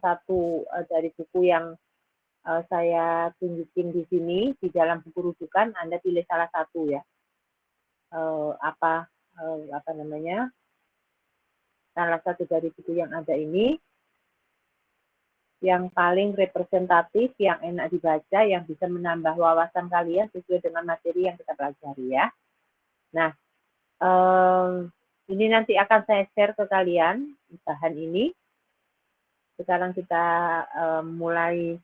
satu dari buku yang saya tunjukin di sini, di dalam buku rujukan, Anda pilih salah satu ya. Apa namanya, salah satu dari buku yang ada ini, yang paling representatif, yang enak dibaca, yang bisa menambah wawasan kalian sesuai dengan materi yang kita pelajari ya. Nah, ini nanti akan saya share ke kalian, bahan ini. Sekarang kita mulai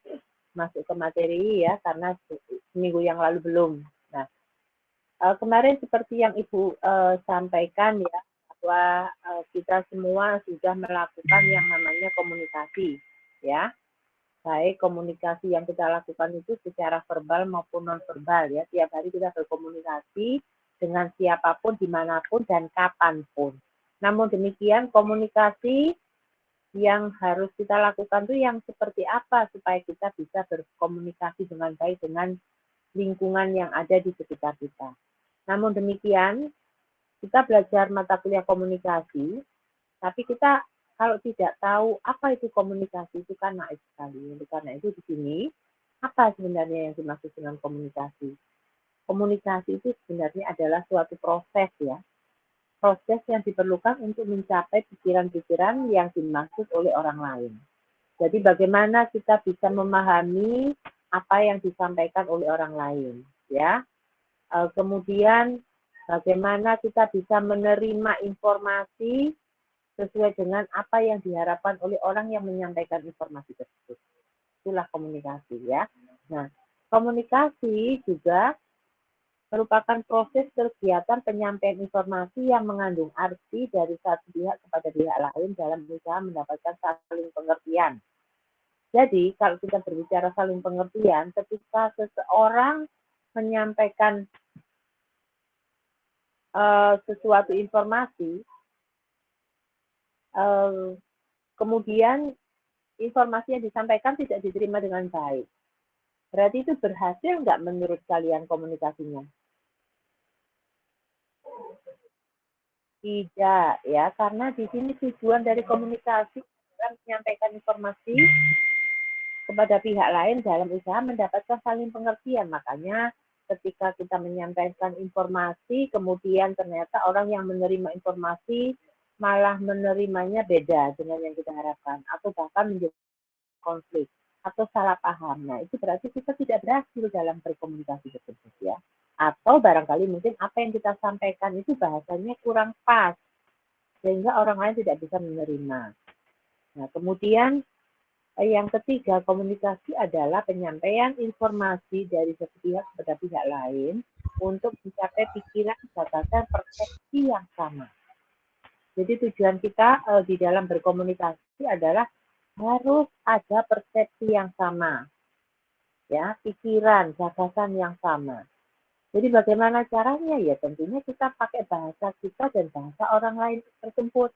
masuk ke materi ya, karena seminggu yang lalu belum. Nah, kemarin seperti yang Ibu sampaikan ya, bahwa kita semua sudah melakukan yang namanya komunikasi ya. Baik komunikasi yang kita lakukan itu secara verbal maupun non-verbal ya. Tiap hari kita berkomunikasi dengan siapapun, dimanapun, dan kapanpun. Namun demikian komunikasi yang harus kita lakukan itu yang seperti apa supaya kita bisa berkomunikasi dengan baik dengan lingkungan yang ada di sekitar kita. Namun demikian, kita belajar mata kuliah komunikasi, tapi kita kalau tidak tahu apa itu komunikasi itu kan naif sekali. Karena itu di sini, apa sebenarnya yang dimaksud dengan komunikasi? Komunikasi itu sebenarnya adalah suatu proses ya. Proses yang diperlukan untuk mencapai pikiran-pikiran yang dimaksud oleh orang lain. Jadi bagaimana kita bisa memahami apa yang disampaikan oleh orang lain, ya. Kemudian bagaimana kita bisa menerima informasi sesuai dengan apa yang diharapkan oleh orang yang menyampaikan informasi tersebut. Itulah komunikasi, ya. Nah, komunikasi juga merupakan proses kegiatan penyampaian informasi yang mengandung arti dari satu pihak kepada pihak lain dalam usaha mendapatkan saling pengertian. Jadi, kalau kita berbicara saling pengertian, ketika seseorang menyampaikan sesuatu informasi, kemudian informasi yang disampaikan tidak diterima dengan baik. Berarti itu berhasil nggak menurut kalian komunikasinya? Tidak ya, karena di sini tujuan dari komunikasi adalah menyampaikan informasi kepada pihak lain dalam usaha mendapatkan saling pengertian. Makanya ketika kita menyampaikan informasi, kemudian ternyata orang yang menerima informasi malah menerimanya beda dengan yang kita harapkan, atau bahkan menjadi konflik atau salah paham. Nah, itu berarti kita tidak berhasil dalam berkomunikasi tersebut ya. Atau barangkali mungkin apa yang kita sampaikan itu bahasanya kurang pas, sehingga orang lain tidak bisa menerima. Nah, kemudian yang ketiga, komunikasi adalah penyampaian informasi dari satu pihak kepada pihak lain untuk mencapai pikiran, gagasan, persepsi yang sama. Jadi tujuan kita di dalam berkomunikasi adalah harus ada persepsi yang sama, ya, pikiran, gagasan yang sama. Jadi bagaimana caranya? Ya tentunya kita pakai bahasa kita dan bahasa orang lain tersebut.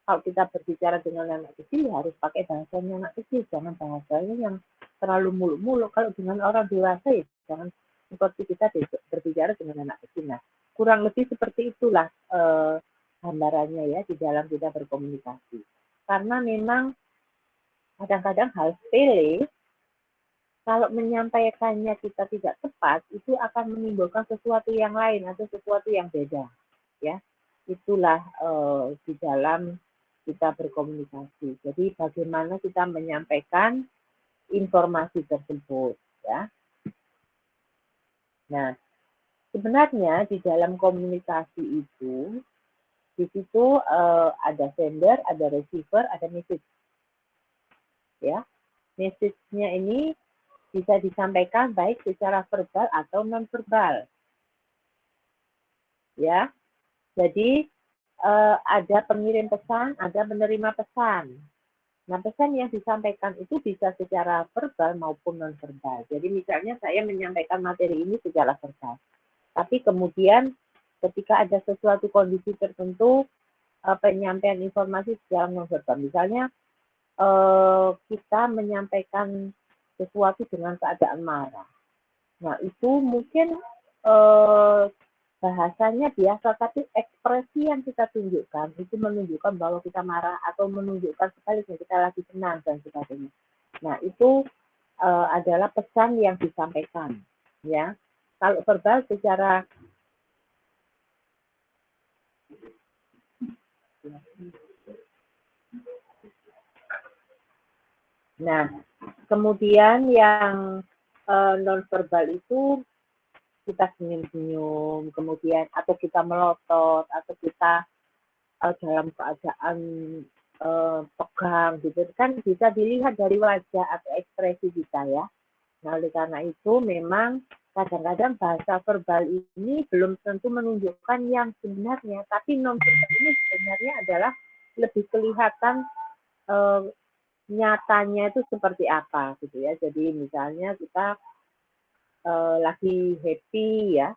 Kalau kita berbicara dengan anak kecil, ya harus pakai bahasanya anak kecil, jangan bahasanya yang terlalu muluk-muluk. Kalau dengan orang dewasa, ya jangan seperti kita berbicara dengan anak kecil. Nah, kurang lebih seperti itulah gambarannya ya di dalam kita berkomunikasi. Karena memang kadang-kadang hal sepele, kalau menyampaikannya kita tidak tepat, itu akan menimbulkan sesuatu yang lain atau sesuatu yang beda. Ya, itulah di dalam kita berkomunikasi. Jadi bagaimana kita menyampaikan informasi tersebut, ya. Nah, sebenarnya di dalam komunikasi itu, di situ ada sender, ada receiver, ada message. Ya, message-nya ini bisa disampaikan baik secara verbal atau non-verbal. Ya, jadi ada pengirim pesan, ada penerima pesan. Nah, pesan yang disampaikan itu bisa secara verbal maupun non-verbal. Jadi misalnya saya menyampaikan materi ini secara verbal. Tapi kemudian ketika ada sesuatu kondisi tertentu, penyampaian informasi secara non-verbal. Misalnya kita menyampaikan sesuatu dengan keadaan marah. Nah, itu mungkin bahasanya biasa, tapi ekspresi yang kita tunjukkan itu menunjukkan bahwa kita marah atau menunjukkan sebaliknya kita lagi senang dan sebagainya. Nah, itu adalah pesan yang disampaikan, ya. Kalau verbal secara Nah, kemudian yang non-verbal itu kita senyum-senyum, kemudian atau kita melotot, atau kita dalam keadaan tegang gitu, kan bisa dilihat dari wajah atau ekspresi kita ya. Nah, oleh karena itu memang kadang-kadang bahasa verbal ini belum tentu menunjukkan yang sebenarnya, tapi non-verbal ini sebenarnya adalah lebih kelihatan nyatanya itu seperti apa gitu ya. Jadi misalnya kita lagi happy ya,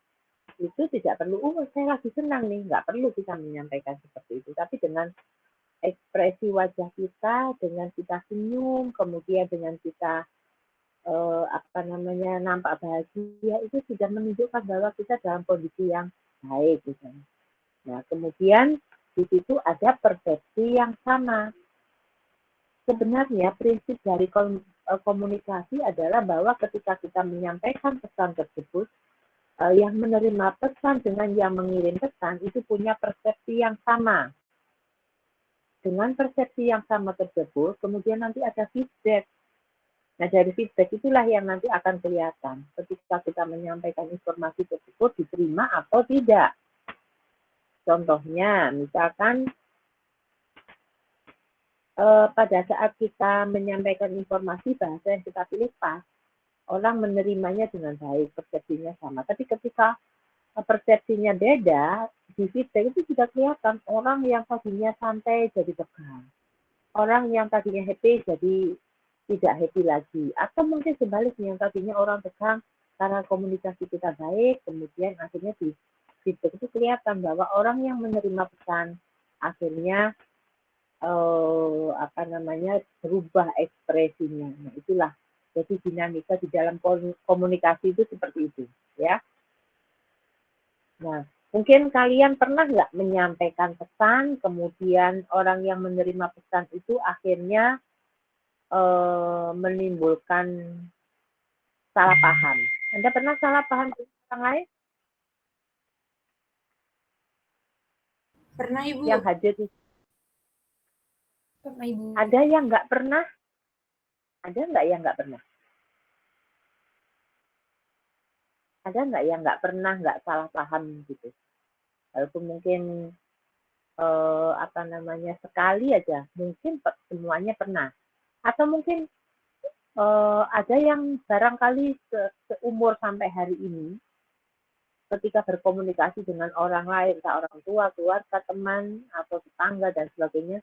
itu tidak perlu, saya lagi senang nih, nggak perlu kita menyampaikan seperti itu. Tapi dengan ekspresi wajah kita, dengan kita senyum, kemudian dengan kita nampak bahagia, itu sudah menunjukkan bahwa kita dalam kondisi yang baik gitu. Nah, kemudian di situ ada persepsi yang sama. Sebenarnya prinsip dari komunikasi adalah bahwa ketika kita menyampaikan pesan tersebut, yang menerima pesan dengan yang mengirim pesan itu punya persepsi yang sama. Dengan persepsi yang sama tersebut, kemudian nanti ada feedback. Nah, dari feedback itulah yang nanti akan kelihatan ketika kita menyampaikan informasi tersebut diterima atau tidak. Contohnya, misalkan pada saat kita menyampaikan informasi, bahasa yang kita pilih pas, orang menerimanya dengan baik, persepsinya sama. Tapi ketika persepsinya beda, di feedback itu sudah kelihatan orang yang tadinya santai jadi tegang. Orang yang tadinya happy jadi tidak happy lagi. Atau mungkin sebaliknya, yang tadinya orang tegang karena komunikasi kita baik, kemudian akhirnya di feedback itu kelihatan bahwa orang yang menerima pesan akhirnya berubah ekspresinya. Nah, itulah jadi dinamika di dalam komunikasi itu seperti itu, ya. Nah, mungkin kalian pernah nggak menyampaikan pesan, kemudian orang yang menerima pesan itu akhirnya menimbulkan salah paham. Anda pernah salah paham dengan orang lain? Pernah, Ibu. Yang hadir di Pernah, Ibu. Ada yang nggak pernah? Ada nggak yang nggak pernah? Ada nggak yang nggak pernah nggak salah paham gitu? Walaupun mungkin sekali aja, mungkin semuanya pernah. Atau mungkin ada yang barangkali seumur sampai hari ini, ketika berkomunikasi dengan orang lain, entah orang tua, keluarga, teman, atau tetangga, dan sebagainya,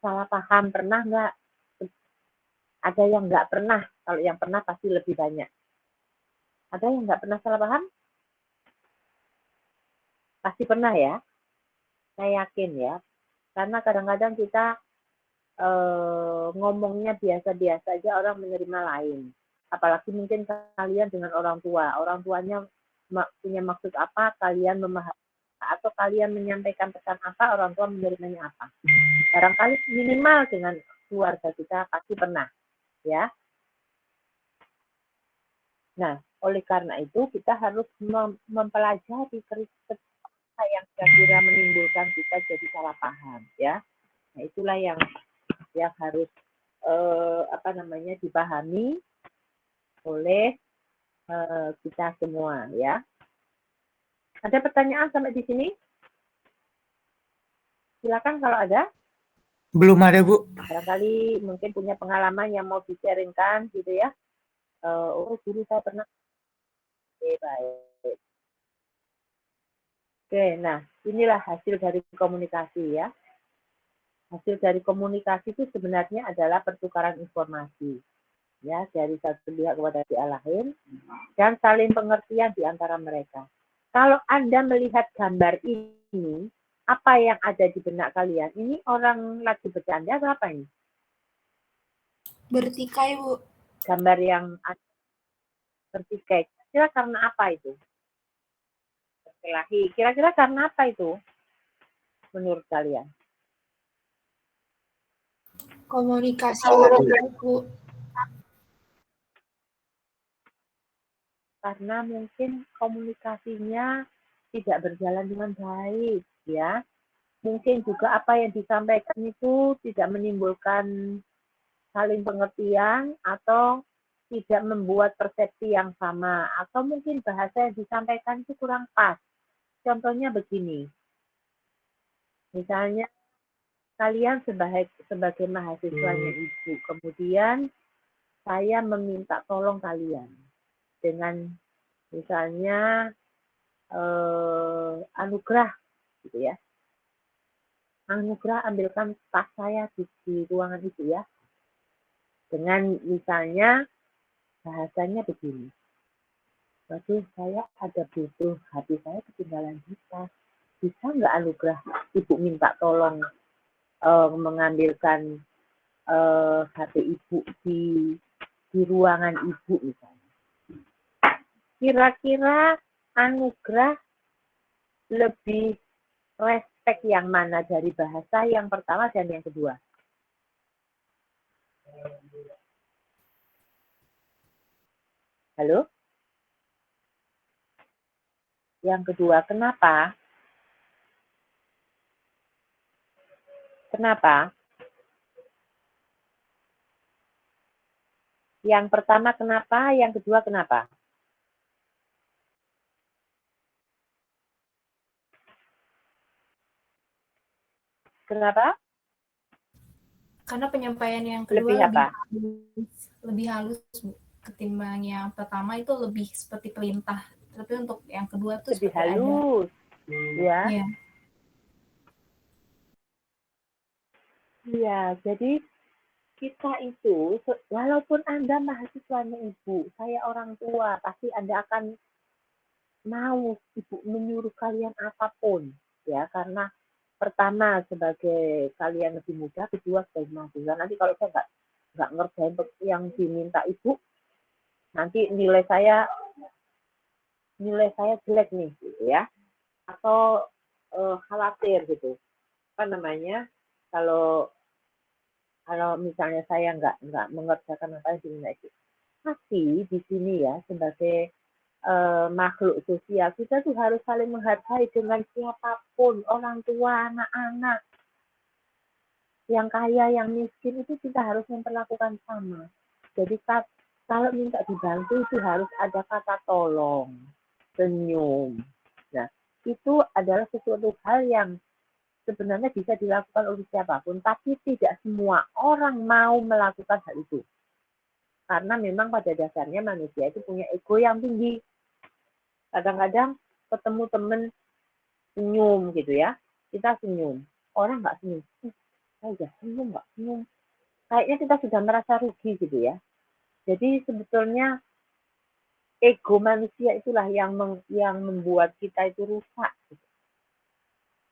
salah paham. Pernah nggak? Ada yang nggak pernah. Kalau yang pernah pasti lebih banyak. Ada yang nggak pernah salah paham? Pasti pernah ya. Saya yakin ya. Karena kadang-kadang kita ngomongnya biasa-biasa aja, orang menerima lain. Apalagi mungkin kalian dengan orang tua. Orang tuanya punya maksud apa, kalian memahami, atau kalian menyampaikan pesan apa, orang tua menerimanya apa. Barangkali minimal dengan keluarga kita pasti pernah, ya. Nah, oleh karena itu kita harus mempelajari kata yang kira-kira menimbulkan kita jadi salah paham, ya. Nah, itulah yang harus dipahami oleh kita semua, ya. Ada pertanyaan sampai di sini? Silakan kalau ada. Belum ada, Bu. Barangkali mungkin punya pengalaman yang mau di-sharingkan gitu ya. Guru saya pernah. Oke, baik. Oke, nah inilah hasil dari komunikasi ya. Hasil dari komunikasi itu sebenarnya adalah pertukaran informasi ya, dari satu pihak kepada pihak lain, dan saling pengertian di antara mereka. Kalau Anda melihat gambar ini, apa yang ada di benak kalian? Ini orang lagi bercanda atau apa ini? Bertikai, Bu. Gambar yang bertikai. Kira karena apa itu? Kelahi. Kira-kira karena apa itu menurut kalian? Komunikasi baik, Bu. Karena mungkin komunikasinya tidak berjalan dengan baik, ya. Mungkin juga apa yang disampaikan itu tidak menimbulkan saling pengertian atau tidak membuat persepsi yang sama, atau mungkin bahasa yang disampaikan itu kurang pas. Contohnya begini, misalnya kalian sebagai mahasiswanya ibu, kemudian saya meminta tolong kalian dengan misalnya Anugrah, gitu ya. Anugrah ambilkan tas saya di ruangan itu ya. Dengan misalnya bahasanya begini. Waduh, saya ada butuh, HP saya ketinggalan di tas. Bisa nggak Anugrah ibu minta tolong mengambilkan HP ibu di ruangan ibu misalnya. Kira-kira Anugrah lebih respect yang mana dari bahasa yang pertama dan yang kedua? Halo? Yang kedua, kenapa? Kenapa? Yang pertama kenapa, yang kedua kenapa? Kenapa? Karena penyampaian yang kedua Lebih apa? lebih halus, Bu. Ketimbang yang pertama itu lebih seperti perintah. Tapi untuk yang kedua tuh Lebih seperti halus. Ya. Iya. Iya, jadi kita itu, walaupun Anda mahasiswanya ibu, saya orang tua, pasti Anda akan mau ibu menyuruh kalian apapun. Ya, karena pertama sebagai kalian lebih muda, kedua sebagai mahasiswa. Nanti kalau saya nggak ngerjain yang diminta ibu, nanti nilai saya jelek nih, gitu ya. Atau khawatir gitu. Apa namanya? Kalau misalnya saya nggak mengerjakan apa yang diminta itu. Tapi di sini ya sebagai makhluk sosial kita tuh harus saling menghargai dengan siapapun, orang tua, anak-anak, yang kaya, yang miskin itu kita harus memperlakukan sama. Jadi kalau minta dibantu itu harus ada kata tolong, senyum. Nah, itu adalah sesuatu hal yang sebenarnya bisa dilakukan oleh siapapun, tapi tidak semua orang mau melakukan hal itu. Karena memang pada dasarnya manusia itu punya ego yang tinggi. Kadang-kadang ketemu temen senyum gitu ya, kita senyum. Orang nggak senyum, saya senyum nggak senyum. Kayaknya kita sudah merasa rugi gitu ya. Jadi sebetulnya ego manusia itulah yang membuat kita itu rusak. Gitu.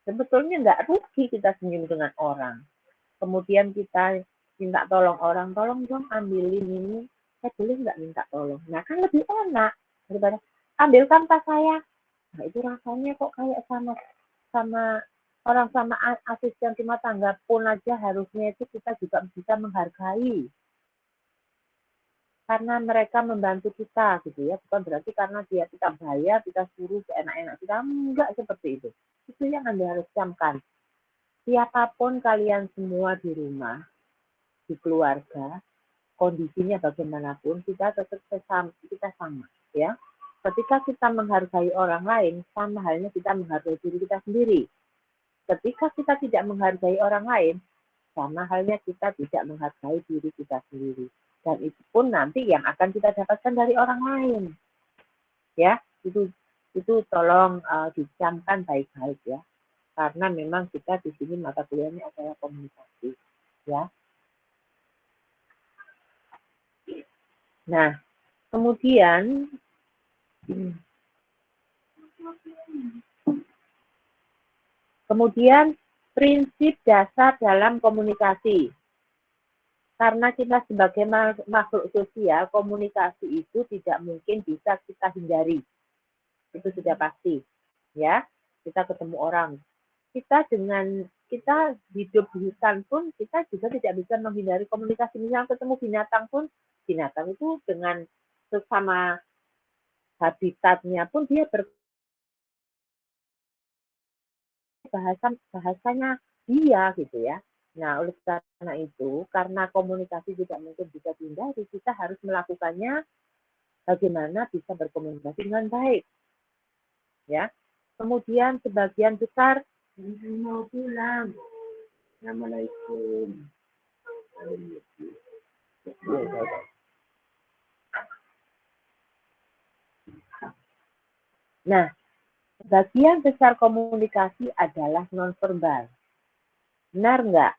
Sebetulnya nggak rugi kita senyum dengan orang. Kemudian kita minta tolong orang, tolong dong ambilin ini, saya boleh nggak minta tolong? Nah kan lebih enak daripada ambilkan tas saya. Nah itu rasanya kok kayak sama orang sama asisten rumah tangga pun aja harusnya itu kita juga bisa menghargai. Karena mereka membantu kita gitu ya, bukan berarti karena kita bayar, kita suruh seenak-enak kita, enggak seperti itu. Itu yang Anda harus camkan. Siapapun kalian semua di rumah, di keluarga, kondisinya bagaimanapun, kita tetap kita sama, ya. Ketika kita menghargai orang lain, sama halnya kita menghargai diri kita sendiri. Ketika kita tidak menghargai orang lain, sama halnya kita tidak menghargai diri kita sendiri. Dan itu pun nanti yang akan kita dapatkan dari orang lain. Ya, itu tolong dicamkan baik-baik ya. Karena memang kita di sini mata kuliahnya adalah komunikasi, ya. Nah, kemudian prinsip dasar dalam komunikasi. Karena kita sebagai makhluk sosial, komunikasi itu tidak mungkin bisa kita hindari. Itu sudah pasti. ya. Kita ketemu orang. Kita hidup di hutan pun kita juga tidak bisa menghindari komunikasi. Misalnya ketemu binatang pun, binatang itu dengan sesama habitatnya pun dia bahasanya dia gitu ya. Nah, oleh karena itu, karena komunikasi tidak mungkin bisa dihindari, kita harus melakukannya bagaimana bisa berkomunikasi dengan baik. Ya. Kemudian sebagian besar mau pulang. Assalamualaikum. Nah, sebagian besar komunikasi adalah nonverbal. Benar nggak?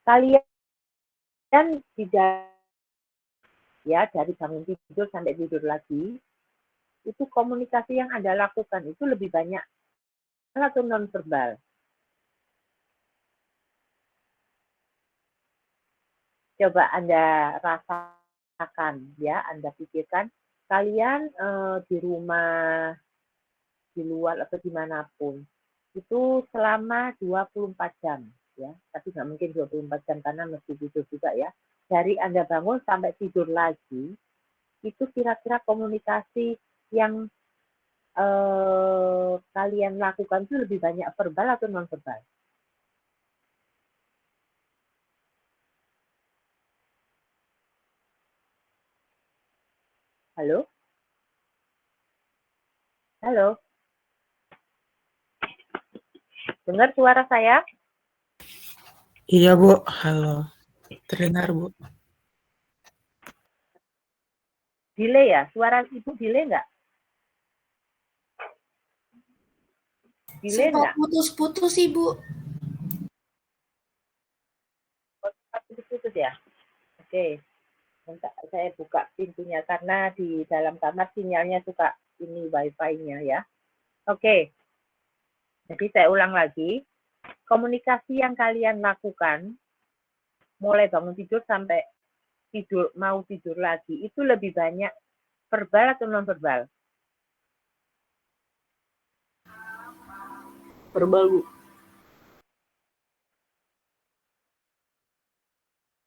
Kalian tidak ya dari bangun tidur sampai tidur lagi, itu komunikasi yang Anda lakukan itu lebih banyak atau nonverbal. Coba Anda rasakan ya, Anda pikirkan kalian di rumah, di luar atau dimanapun itu selama 24 jam ya, tapi nggak mungkin 24 jam karena mesti tidur juga ya. Dari Anda bangun sampai tidur lagi, itu kira-kira komunikasi yang kalian lakukan itu lebih banyak verbal atau non-verbal? Halo? Halo? Dengar suara saya? Iya, Bu. Halo. Terdengar, Bu. Delay ya? Suara Ibu delay nggak? Delay Sempat nggak? putus-putus, Ibu. Putus-putus ya? Oke. Bentar, saya buka pintunya karena di dalam kamar sinyalnya suka ini wifi-nya ya. Oke. Jadi saya ulang lagi. Komunikasi yang kalian lakukan mulai bangun tidur sampai tidur mau tidur lagi itu lebih banyak verbal atau non verbal? Verbal, Bu.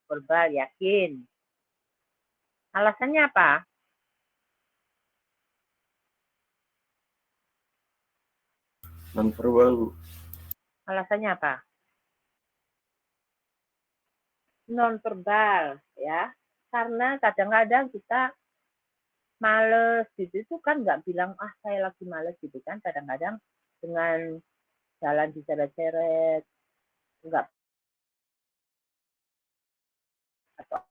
Verbal, yakin. Alasannya apa? Non-verbal, Bu. Alasannya apa? Non verbal ya. Karena kadang-kadang kita males gitu itu kan nggak bilang ah saya lagi males gitu kan, kadang-kadang dengan jalan diseret-seret nggak atau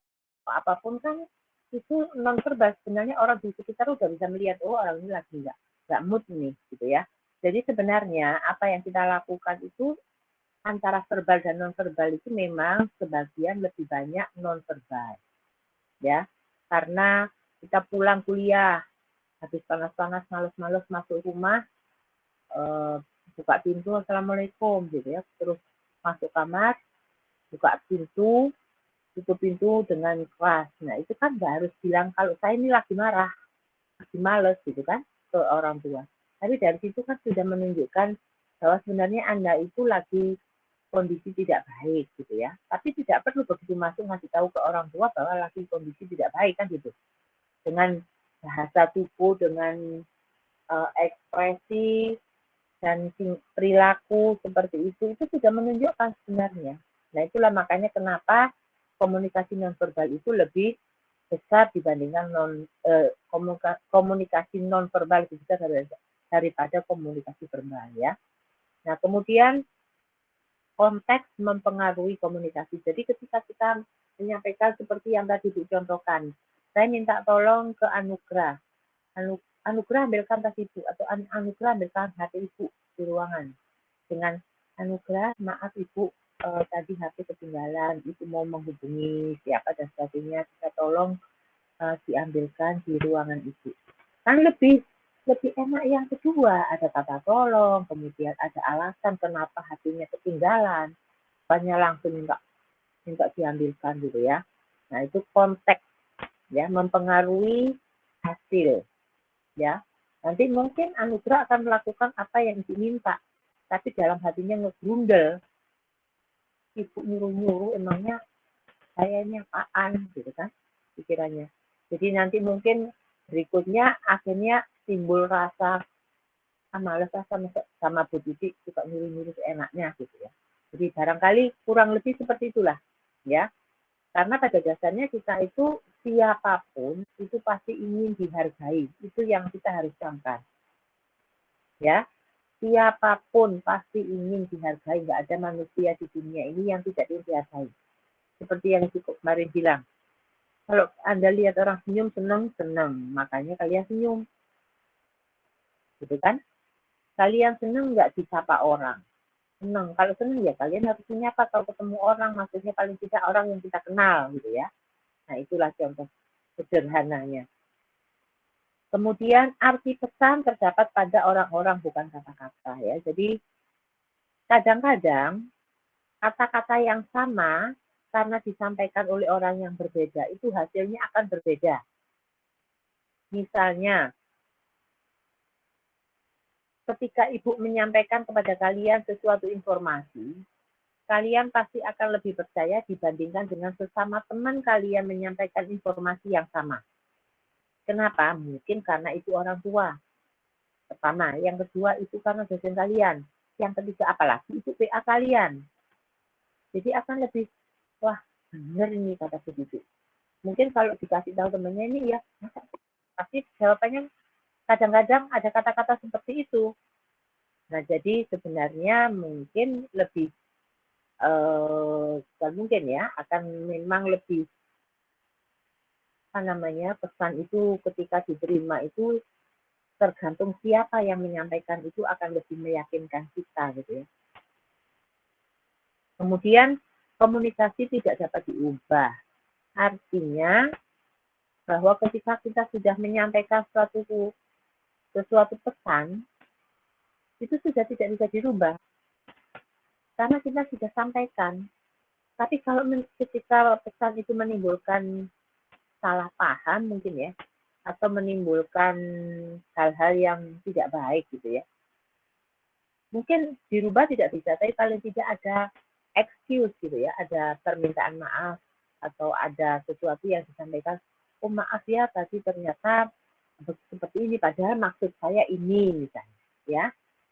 apapun kan itu non verbal. Sebenarnya orang di sekitar udah bisa melihat oh orang ini lagi nggak mood nih gitu ya. Jadi sebenarnya apa yang kita lakukan itu antara verbal dan non verbal itu memang sebagian lebih banyak non verbal ya, karena kita pulang kuliah habis panas-panas males-males masuk rumah, buka pintu assalamualaikum gitu ya, terus masuk kamar buka pintu, tutup pintu dengan keras. Nah itu kan nggak harus bilang kalau saya ini lagi marah, lagi males gitu kan ke orang tua, tapi dari situ kan sudah menunjukkan bahwa sebenarnya Anda itu lagi kondisi tidak baik gitu ya, tapi tidak perlu begitu masuk ngasih tahu ke orang tua bahwa lagi kondisi tidak baik kan gitu. Dengan bahasa tubuh, dengan ekspresi dan perilaku seperti itu sudah menunjukkan sebenarnya. Nah itulah makanya kenapa komunikasi nonverbal itu lebih besar dibandingkan komunikasi nonverbal itu besar daripada komunikasi verbal ya. Nah kemudian konteks mempengaruhi komunikasi. Jadi ketika kita menyampaikan seperti yang tadi dicontohkan, saya minta tolong ke Anugrah. Anugrah ambilkan tas ibu atau Anugrah ambilkan HP ibu di ruangan. Dengan Anugrah, maaf ibu tadi HP ketinggalan, ibu mau menghubungi siapa dan sebagainya, kita tolong diambilkan di ruangan ibu. Kan lebih enak yang kedua, ada kata tolong, kemudian ada alasan kenapa HP-nya ketinggalan, banyak langsung minta diambilkan gitu ya. Nah itu konteks ya, mempengaruhi hasil ya. Nanti mungkin Anugrah akan melakukan apa yang diminta, tapi dalam hatinya ngegrundel, ibu nyuruh-nyuruh emangnya kayaknya apaan gitu kan pikirannya. Jadi nanti mungkin berikutnya akhirnya timbul rasa males sama Bu Titi suka nyuruh-nyuruh seenaknya gitu ya. Jadi barangkali kurang lebih seperti itulah ya. Karena pada dasarnya kita itu siapapun itu pasti ingin dihargai. Itu yang kita harus camkan. Ya, siapapun pasti ingin dihargai. Nggak ada manusia di dunia ini yang tidak ingin dihargai. Seperti yang cukup kemarin bilang. Kalau Anda lihat orang senyum, senang. Makanya kalian senyum. Gitu kan? Kalian senang nggak disapa orang? Senang. Kalau senang ya kalian harus menyapa kalau ketemu orang. Maksudnya paling tidak orang yang kita kenal gitu ya. Nah itulah contoh sederhananya. Kemudian arti pesan terdapat pada orang-orang bukan kata-kata ya. Jadi kadang-kadang kata-kata yang sama karena disampaikan oleh orang yang berbeda itu hasilnya akan berbeda. Misalnya, ketika ibu menyampaikan kepada kalian sesuatu informasi, kalian pasti akan lebih percaya dibandingkan dengan sesama teman kalian menyampaikan informasi yang sama. Kenapa? Mungkin karena itu orang tua. Pertama. Yang kedua itu karena dosen kalian. Yang ketiga apalagi itu PA kalian. Jadi akan lebih, wah bener ini kata begitu. Mungkin kalau dikasih tahu temannya ini ya, pasti jawabannya kadang-kadang ada kata-kata seperti itu. Nah jadi sebenarnya mungkin lebih, bukan mungkin ya, akan memang lebih, pesan itu ketika diterima itu tergantung siapa yang menyampaikan itu akan lebih meyakinkan kita gitu ya. Kemudian komunikasi tidak dapat diubah. Artinya bahwa ketika kita sudah menyampaikan sesuatu pesan, itu sudah tidak bisa dirubah. Karena kita sudah sampaikan. Tapi kalau ketika pesan itu menimbulkan salah paham mungkin ya, atau menimbulkan hal-hal yang tidak baik gitu ya, mungkin dirubah tidak bisa, tapi paling tidak ada excuse gitu ya, ada permintaan maaf atau ada sesuatu yang disampaikan, oh maaf ya tadi ternyata seperti ini padahal maksud saya ini misalnya ya,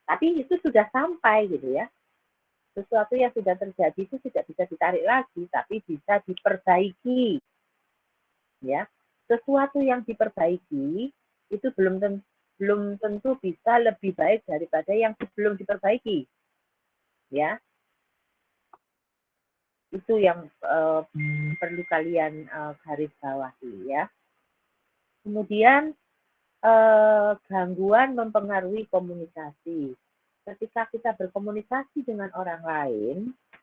tapi itu sudah sampai gitu ya, sesuatu yang sudah terjadi itu tidak bisa ditarik lagi tapi bisa diperbaiki ya. Sesuatu yang diperbaiki itu belum tentu bisa lebih baik daripada yang sebelum diperbaiki ya. Itu yang perlu kalian garis bawahi ya. Kemudian gangguan mempengaruhi komunikasi. Ketika kita berkomunikasi dengan orang lain,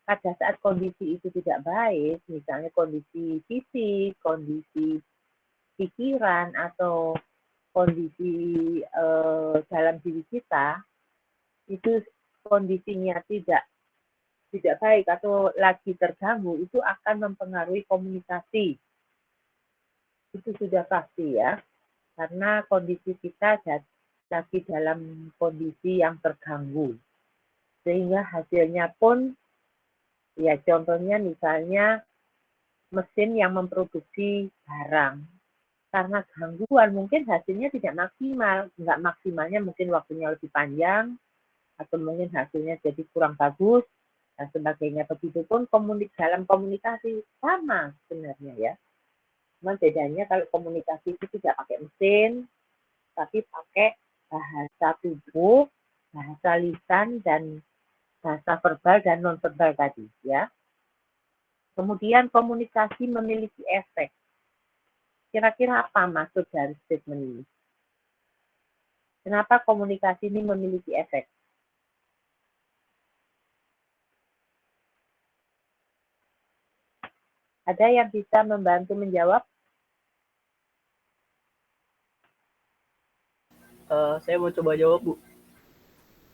pada saat kondisi itu tidak baik, misalnya kondisi fisik, kondisi pikiran, atau kondisi dalam diri kita, itu kondisinya tidak baik atau lagi terganggu, itu akan mempengaruhi komunikasi. Itu sudah pasti ya, karena kondisi kita lagi dalam kondisi yang terganggu. Sehingga hasilnya pun, ya contohnya misalnya mesin yang memproduksi barang. Karena gangguan mungkin hasilnya tidak maksimal. Nggak maksimalnya mungkin waktunya lebih panjang, atau mungkin hasilnya jadi kurang bagus, dan sebagainya. Begitupun dalam komunikasi sama sebenarnya ya. Cuma bedanya kalau komunikasi itu tidak pakai mesin, tapi pakai bahasa tubuh, bahasa lisan, dan bahasa verbal dan non-verbal tadi ya. Kemudian komunikasi memiliki efek. Kira-kira apa maksud dari statement ini? Kenapa komunikasi ini memiliki efek? Ada yang bisa membantu menjawab? Saya mau coba jawab, Bu.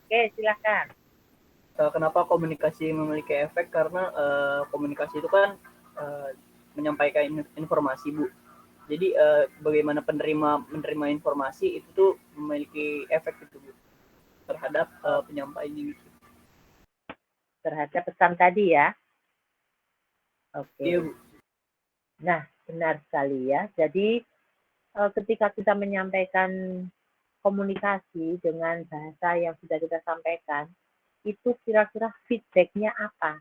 Oke, silakan. Kenapa komunikasi memiliki efek? Karena komunikasi itu kan menyampaikan informasi, Bu. Jadi bagaimana menerima informasi itu tuh memiliki efek gitu Bu, terhadap penyampaiannya gitu. Terhadap pesan tadi ya. Oke. Iya Bu. Nah, benar sekali ya. Jadi ketika kita menyampaikan komunikasi dengan bahasa yang sudah kita sampaikan, itu kira-kira feedback-nya apa?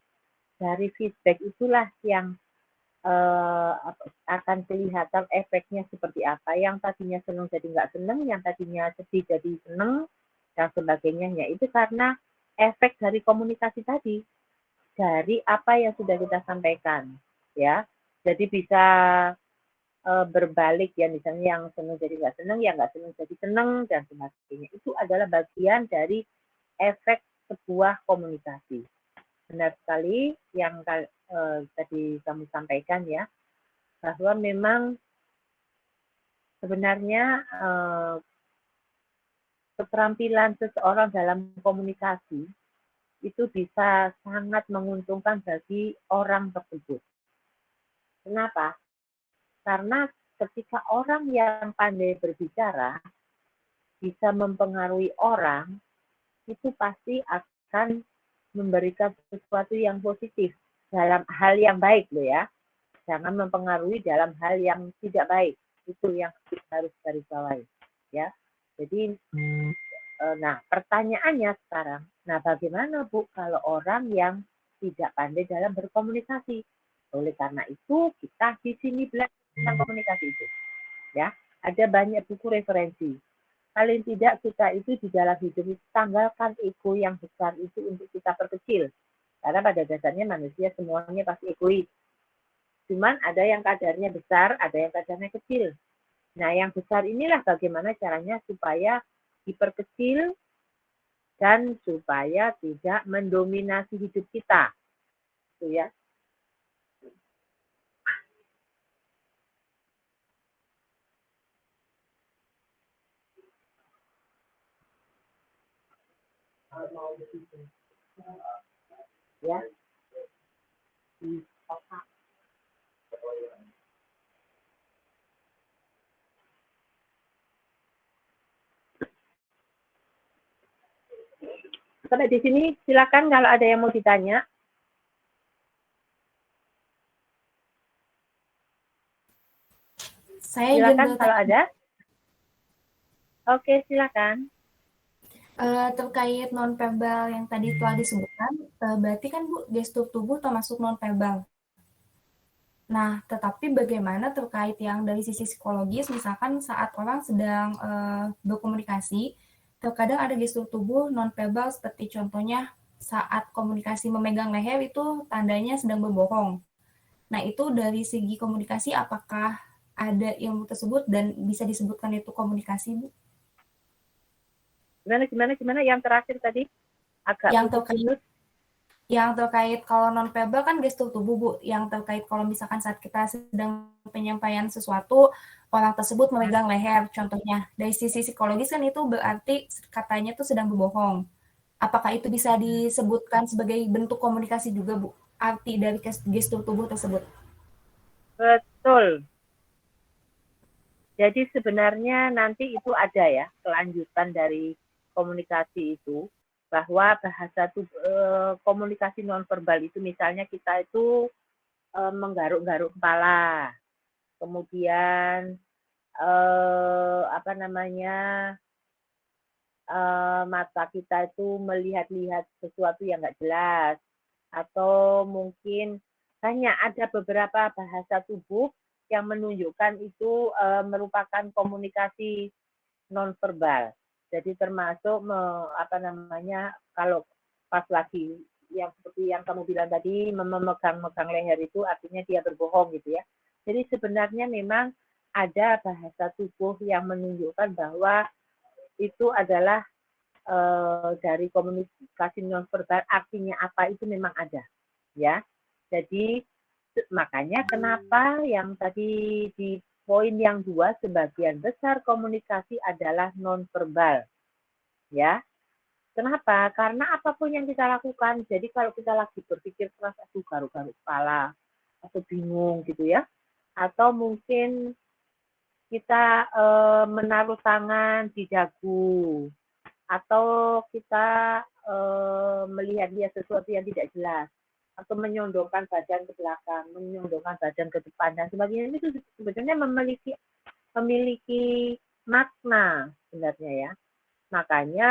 Dari feedback itulah yang akan kelihatan efeknya seperti apa. Yang tadinya senang jadi nggak senang, yang tadinya sedih jadi senang, dan sebagainya. Ya, itu karena efek dari komunikasi tadi, dari apa yang sudah kita sampaikan. Ya, jadi bisa berbalik ya, misalnya yang senang jadi nggak senang, yang nggak senang jadi senang, dan sebagainya. Itu adalah bagian dari efek sebuah komunikasi. Benar sekali yang tadi kamu sampaikan ya, bahwa memang sebenarnya keterampilan seseorang dalam komunikasi itu bisa sangat menguntungkan bagi orang tersebut. Kenapa? Karena ketika orang yang pandai berbicara bisa mempengaruhi orang, itu pasti akan memberikan sesuatu yang positif dalam hal yang baik loh ya. Jangan mempengaruhi dalam hal yang tidak baik. Itu yang harus garis bawahi ya. Jadi nah, pertanyaannya sekarang, nah bagaimana Bu kalau orang yang tidak pandai dalam berkomunikasi? Oleh karena itu kita di sini belajar tentang komunikasi itu ya. Ada banyak buku referensi. Paling tidak kita itu di dalam hidup itu tanggalkan ego yang besar itu untuk kita perkecil. Karena pada dasarnya manusia semuanya pasti egois. Cuman ada yang kadarnya besar, ada yang kadarnya kecil. Nah, yang besar inilah bagaimana caranya supaya diperkecil dan supaya tidak mendominasi hidup kita. Itu ya. Ya. Sampai di sini silakan kalau ada yang mau ditanya. Saya Silakan izin kalau bertanya, ada. Oke, silakan. terkait nonverbal yang tadi telah disebutkan, berarti kan Bu, gestur tubuh termasuk nonverbal. Nah, tetapi bagaimana terkait yang dari sisi psikologis, misalkan saat orang sedang berkomunikasi, terkadang ada gestur tubuh nonverbal seperti contohnya saat komunikasi memegang leher itu tandanya sedang berbohong. Nah, itu dari segi komunikasi apakah ada ilmu tersebut dan bisa disebutkan itu komunikasi, Bu? Gimana? Yang terakhir tadi agak putus-putus. Yang terkait kalau nonverbal kan gestur tubuh, Bu. Yang terkait kalau misalkan saat kita sedang penyampaian sesuatu, orang tersebut memegang leher, contohnya. Dari sisi psikologis kan itu berarti katanya tuh sedang berbohong. Apakah itu bisa disebutkan sebagai bentuk komunikasi juga, Bu? Arti dari gestur tubuh tersebut? Betul. Jadi sebenarnya nanti itu ada ya kelanjutan dari komunikasi itu, bahwa bahasa komunikasi nonverbal itu misalnya kita itu menggaruk-garuk kepala, kemudian mata kita itu melihat-lihat sesuatu yang nggak jelas, atau mungkin hanya ada beberapa bahasa tubuh yang menunjukkan itu merupakan komunikasi nonverbal. Jadi termasuk kalau pas lagi yang seperti yang kamu bilang tadi memegang-megang leher itu artinya dia berbohong gitu ya. Jadi sebenarnya memang ada bahasa tubuh yang menunjukkan bahwa itu adalah dari komunikasi nonverbal, artinya apa itu memang ada ya. Jadi makanya kenapa yang tadi di poin yang 2 sebagian besar komunikasi adalah nonverbal ya. Kenapa? Karena apapun yang kita lakukan, jadi kalau kita lagi berpikir keras, garuk-garuk kepala atau bingung gitu ya, atau mungkin kita menaruh tangan di dagu, atau kita melihat-lihat sesuatu yang tidak jelas, atau menyondongkan badan ke belakang, menyondongkan badan ke depan dan sebagainya, itu sebetulnya memiliki makna sebenarnya ya. Makanya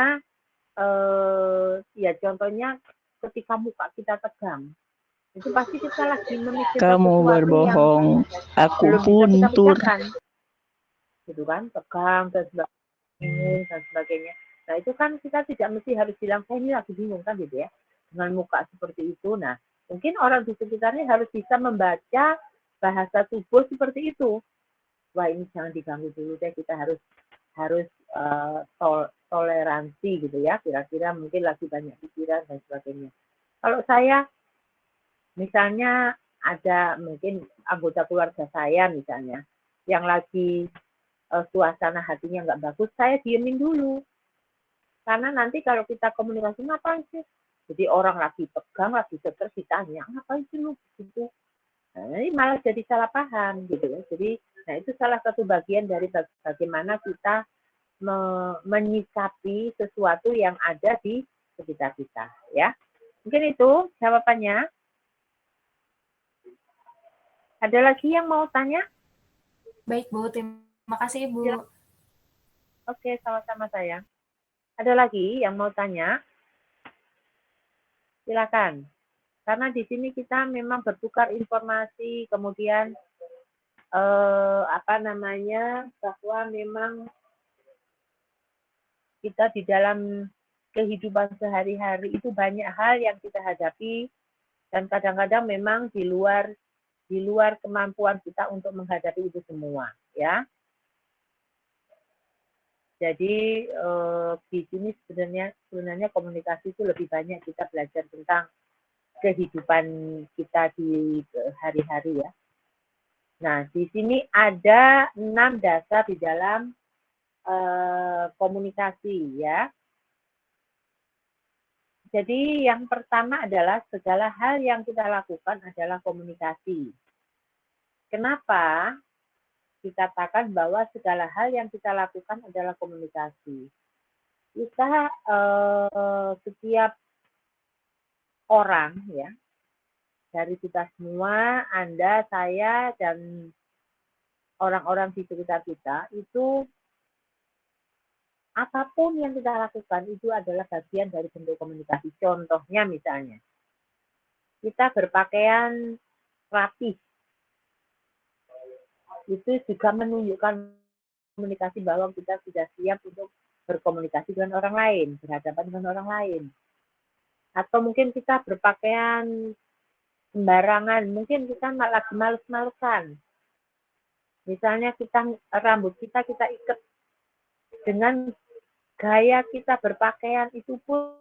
ya contohnya ketika muka kita tegang, itu pasti kita lagi memikirkan Kamu sesuatu berbohong, aku yang belum bisa kita puntur. bicarakan, gitu kan, tegang dan sebagainya. Nah itu kan kita tidak mesti harus bilang saya ini lagi bingung kan gitu ya, dengan muka seperti itu. Nah mungkin orang di sekitarnya harus bisa membaca bahasa tubuh seperti itu. Wah ini jangan diganggu dulu deh, kita harus toleransi gitu ya, kira-kira mungkin lagi banyak pikiran dan sebagainya. Kalau saya misalnya ada mungkin anggota keluarga saya misalnya yang lagi suasana hatinya nggak bagus, saya diemin dulu. Karena nanti kalau kita komunikasi, ngapain sih? Jadi orang lagi tegang, lagi stres, ditanya, ngapain sih lu gitu? Nah, ini malah jadi salah paham gitu ya. Jadi, nah itu salah satu bagian dari bagaimana kita menyikapi sesuatu yang ada di sekitar kita, ya. Mungkin itu jawabannya. Ada lagi yang mau tanya? Baik, Bu. Terima kasih, Bu. Oke, sama-sama sayang. Ada lagi yang mau tanya? Silakan. Karena di sini kita memang bertukar informasi, kemudian bahwa memang kita di dalam kehidupan sehari-hari itu banyak hal yang kita hadapi dan kadang-kadang memang di luar kemampuan kita untuk menghadapi itu semua, ya. Jadi di sini sebenarnya komunikasi itu lebih banyak kita belajar tentang kehidupan kita di hari-hari ya. Nah, di sini ada 6 dasar di dalam komunikasi ya. Jadi yang pertama adalah segala hal yang kita lakukan adalah komunikasi. Kenapa dikatakan bahwa segala hal yang kita lakukan adalah komunikasi? Kita setiap orang ya, dari kita semua, Anda, saya, dan orang-orang di sekitar kita, itu apapun yang kita lakukan itu adalah bagian dari bentuk komunikasi. Contohnya misalnya, kita berpakaian rapi, itu juga menunjukkan komunikasi bahwa kita sudah siap untuk berkomunikasi dengan orang lain, berhadapan dengan orang lain. Atau mungkin kita berpakaian sembarangan, mungkin kita lagi males-malesan. Misalnya rambut kita ikat dengan gaya kita berpakaian itu pun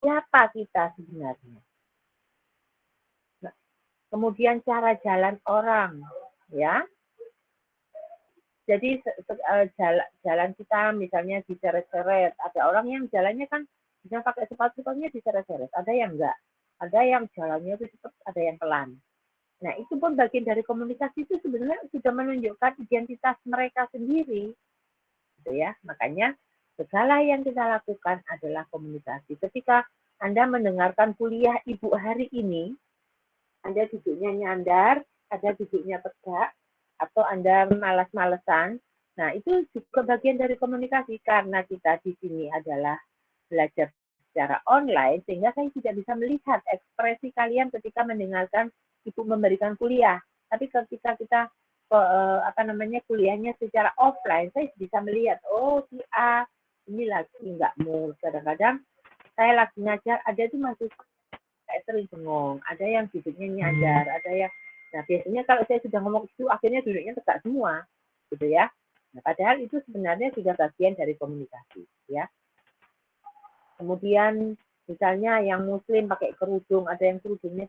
siapa kita sebenarnya. Nah, kemudian cara jalan orang, ya. Jadi jalan kita misalnya diseret-seret, ada orang yang jalannya kan bisa pakai sepatu-sepatunya diseret-seret, ada yang enggak, ada yang jalannya itu cepat, ada yang pelan. Nah itu pun bagian dari komunikasi, itu sebenarnya sudah menunjukkan identitas mereka sendiri, gitu ya. Makanya segala yang kita lakukan adalah komunikasi. Ketika Anda mendengarkan kuliah Ibu hari ini, Anda duduknya nyandar, Anda duduknya tegak, atau Anda malas-malesan, nah itu juga bagian dari komunikasi karena kita di sini adalah belajar secara online, sehingga saya tidak bisa melihat ekspresi kalian ketika mendengarkan Ibu memberikan kuliah. Tapi ketika kita kuliahnya secara offline, saya bisa melihat, oh si A ini lagi nggak mood. Kadang-kadang saya lagi ngajar, ada tuh masih kayak sering bengong, ada yang duduknya nyadar, ada yang, nah biasanya kalau saya sudah ngomong itu akhirnya duduknya tegak semua, gitu ya. Nah, padahal itu sebenarnya sudah bagian dari komunikasi, ya. Kemudian misalnya yang Muslim pakai kerudung, ada yang kerudungnya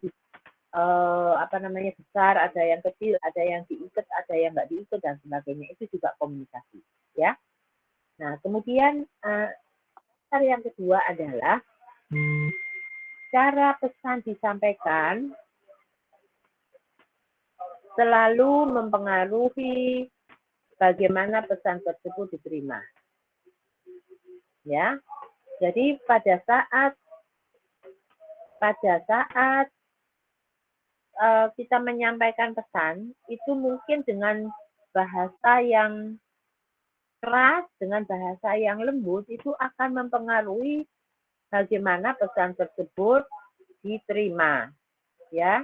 besar, ada yang kecil, ada yang diikat, ada yang nggak diikat dan sebagainya, itu juga komunikasi, ya. Nah kemudian yang kedua adalah cara pesan disampaikan selalu mempengaruhi bagaimana pesan tersebut diterima. Ya, jadi pada saat kita menyampaikan pesan itu mungkin dengan bahasa yang keras, dengan bahasa yang lembut itu akan mempengaruhi bagaimana pesan tersebut diterima, ya.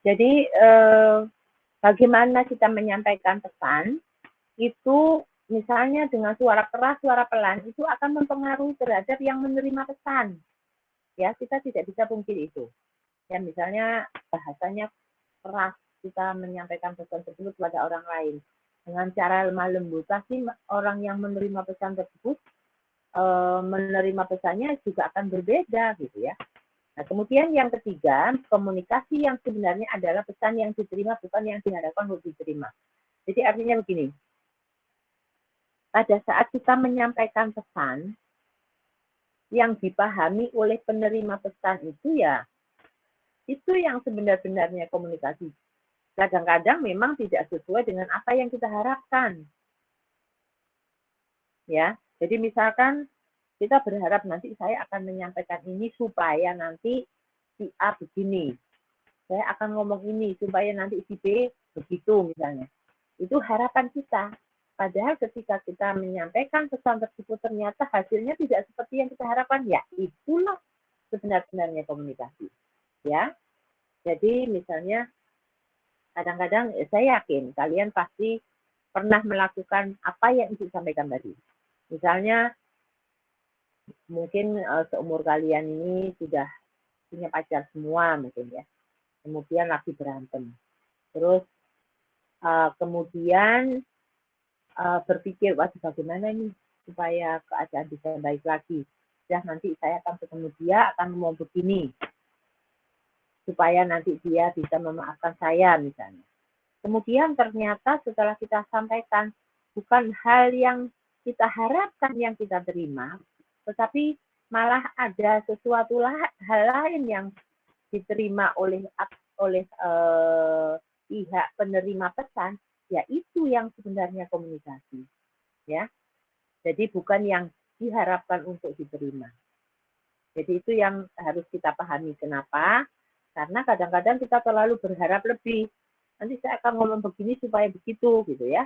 Jadi bagaimana kita menyampaikan pesan itu misalnya dengan suara keras, suara pelan itu akan mempengaruhi terhadap yang menerima pesan. Ya, kita tidak bisa pungkiri itu. Ya, misalnya bahasanya keras, kita menyampaikan pesan tersebut kepada orang lain dengan cara lemah lembut, pasti orang yang menerima pesan tersebut menerima pesannya juga akan berbeda gitu ya. Nah, kemudian yang ketiga, komunikasi yang sebenarnya adalah pesan yang diterima, bukan yang diharapkan untuk diterima. Jadi artinya begini, pada saat kita menyampaikan pesan, yang dipahami oleh penerima pesan itu ya, itu yang sebenarnya komunikasi. Kadang-kadang memang tidak sesuai dengan apa yang kita harapkan. Ya, jadi misalkan kita berharap nanti saya akan menyampaikan ini supaya nanti si A begini. Saya akan ngomong ini supaya nanti si B begitu misalnya. Itu harapan kita. Padahal ketika kita menyampaikan pesan tersebut ternyata hasilnya tidak seperti yang kita harapkan. Ya, itulah sebenarnya komunikasi. Ya. Jadi misalnya kadang-kadang saya yakin kalian pasti pernah melakukan apa yang Ibu sampaikan tadi. Misalnya mungkin seumur kalian ini sudah punya pacar semua mungkin ya. Kemudian lagi berantem. Terus kemudian berpikir, waduh bagaimana ini supaya keadaan bisa baik lagi. Ya nanti saya akan ketemu dia, akan ngomong begini. Supaya nanti dia bisa memaafkan saya misalnya. Kemudian ternyata setelah kita sampaikan, bukan hal yang kita harapkan yang kita terima, tetapi malah ada sesuatu hal lain yang diterima oleh pihak penerima pesan, yaitu yang sebenarnya komunikasi, ya. Jadi bukan yang diharapkan untuk diterima. Jadi itu yang harus kita pahami. Kenapa? Karena kadang-kadang kita terlalu berharap lebih. Nanti saya akan ngomong begini supaya begitu, gitu ya.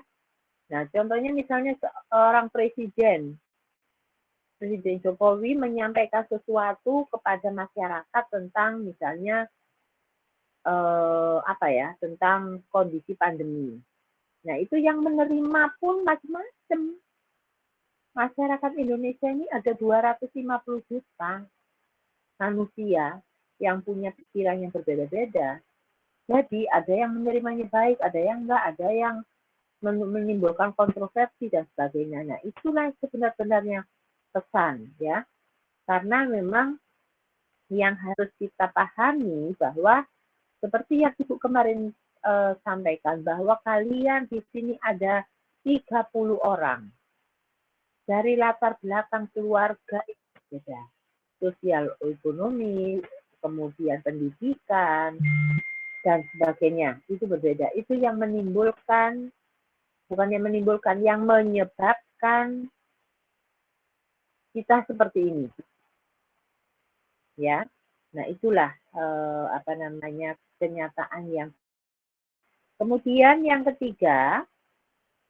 Nah, contohnya misalnya seorang Presiden Jokowi menyampaikan sesuatu kepada masyarakat tentang misalnya tentang kondisi pandemi. Nah, itu yang menerima pun macam-macam. Masyarakat Indonesia ini ada 250 juta manusia yang punya pikiran yang berbeda-beda. Jadi ada yang menerimanya baik, ada yang enggak, ada yang menimbulkan kontroversi dan sebagainya. Nah, itulah sebenarnya pesan ya. Karena memang yang harus kita pahami bahwa seperti yang Ibu kemarin sampaikan bahwa kalian di sini ada 30 orang. Dari latar belakang keluarga itu beda. Sosial ekonomi, kemudian pendidikan dan sebagainya. Itu berbeda. Itu yang menimbulkan yang menyebabkan kita seperti ini. Ya. Nah, itulah kenyataan yang. Kemudian yang ketiga,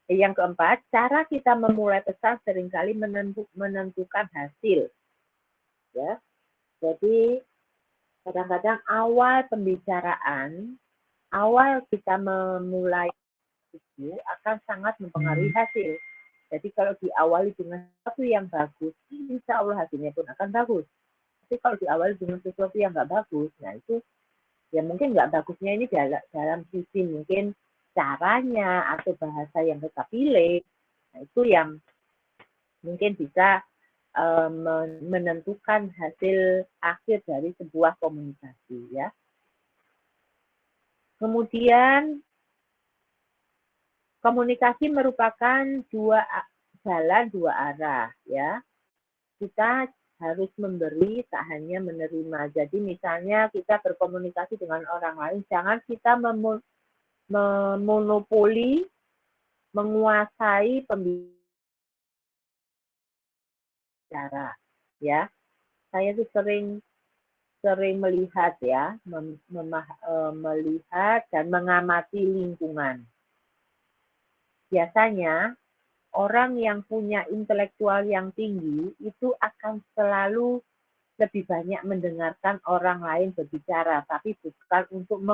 yang keempat, cara kita memulai pesan seringkali menentukan hasil. Ya. Jadi kadang-kadang awal pembicaraan, awal kita memulai itu akan sangat mempengaruhi hasil. Jadi kalau diawali dengan sesuatu yang bagus, insya Allah hasilnya pun akan bagus. Tapi kalau diawali dengan sesuatu yang nggak bagus, nah itu ya mungkin nggak bagusnya ini dalam sisi mungkin caranya atau bahasa yang kita pilih. Nah itu yang mungkin bisa menentukan hasil akhir dari sebuah komunikasi ya. Kemudian komunikasi merupakan jalan dua arah ya. Kita harus memberi, tak hanya menerima. Jadi misalnya kita berkomunikasi dengan orang lain, jangan kita memonopoli, menguasai pembicara ya. Saya tuh sering melihat ya, melihat dan mengamati lingkungan. Biasanya orang yang punya intelektual yang tinggi itu akan selalu lebih banyak mendengarkan orang lain berbicara, tapi bukan untuk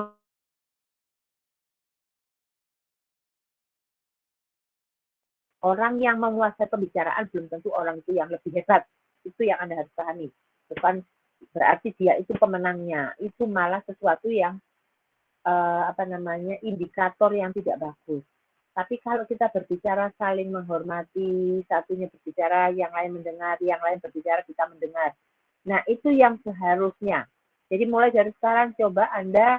orang yang menguasai pembicaraan belum tentu orang itu yang lebih hebat. Itu yang Anda harus pahami. Bukan berarti dia itu pemenangnya. Itu malah sesuatu yang indikator yang tidak bagus. Tapi kalau kita berbicara saling menghormati, satunya berbicara, yang lain mendengar, yang lain berbicara, kita mendengar. Nah, itu yang seharusnya. Jadi mulai dari sekarang coba Anda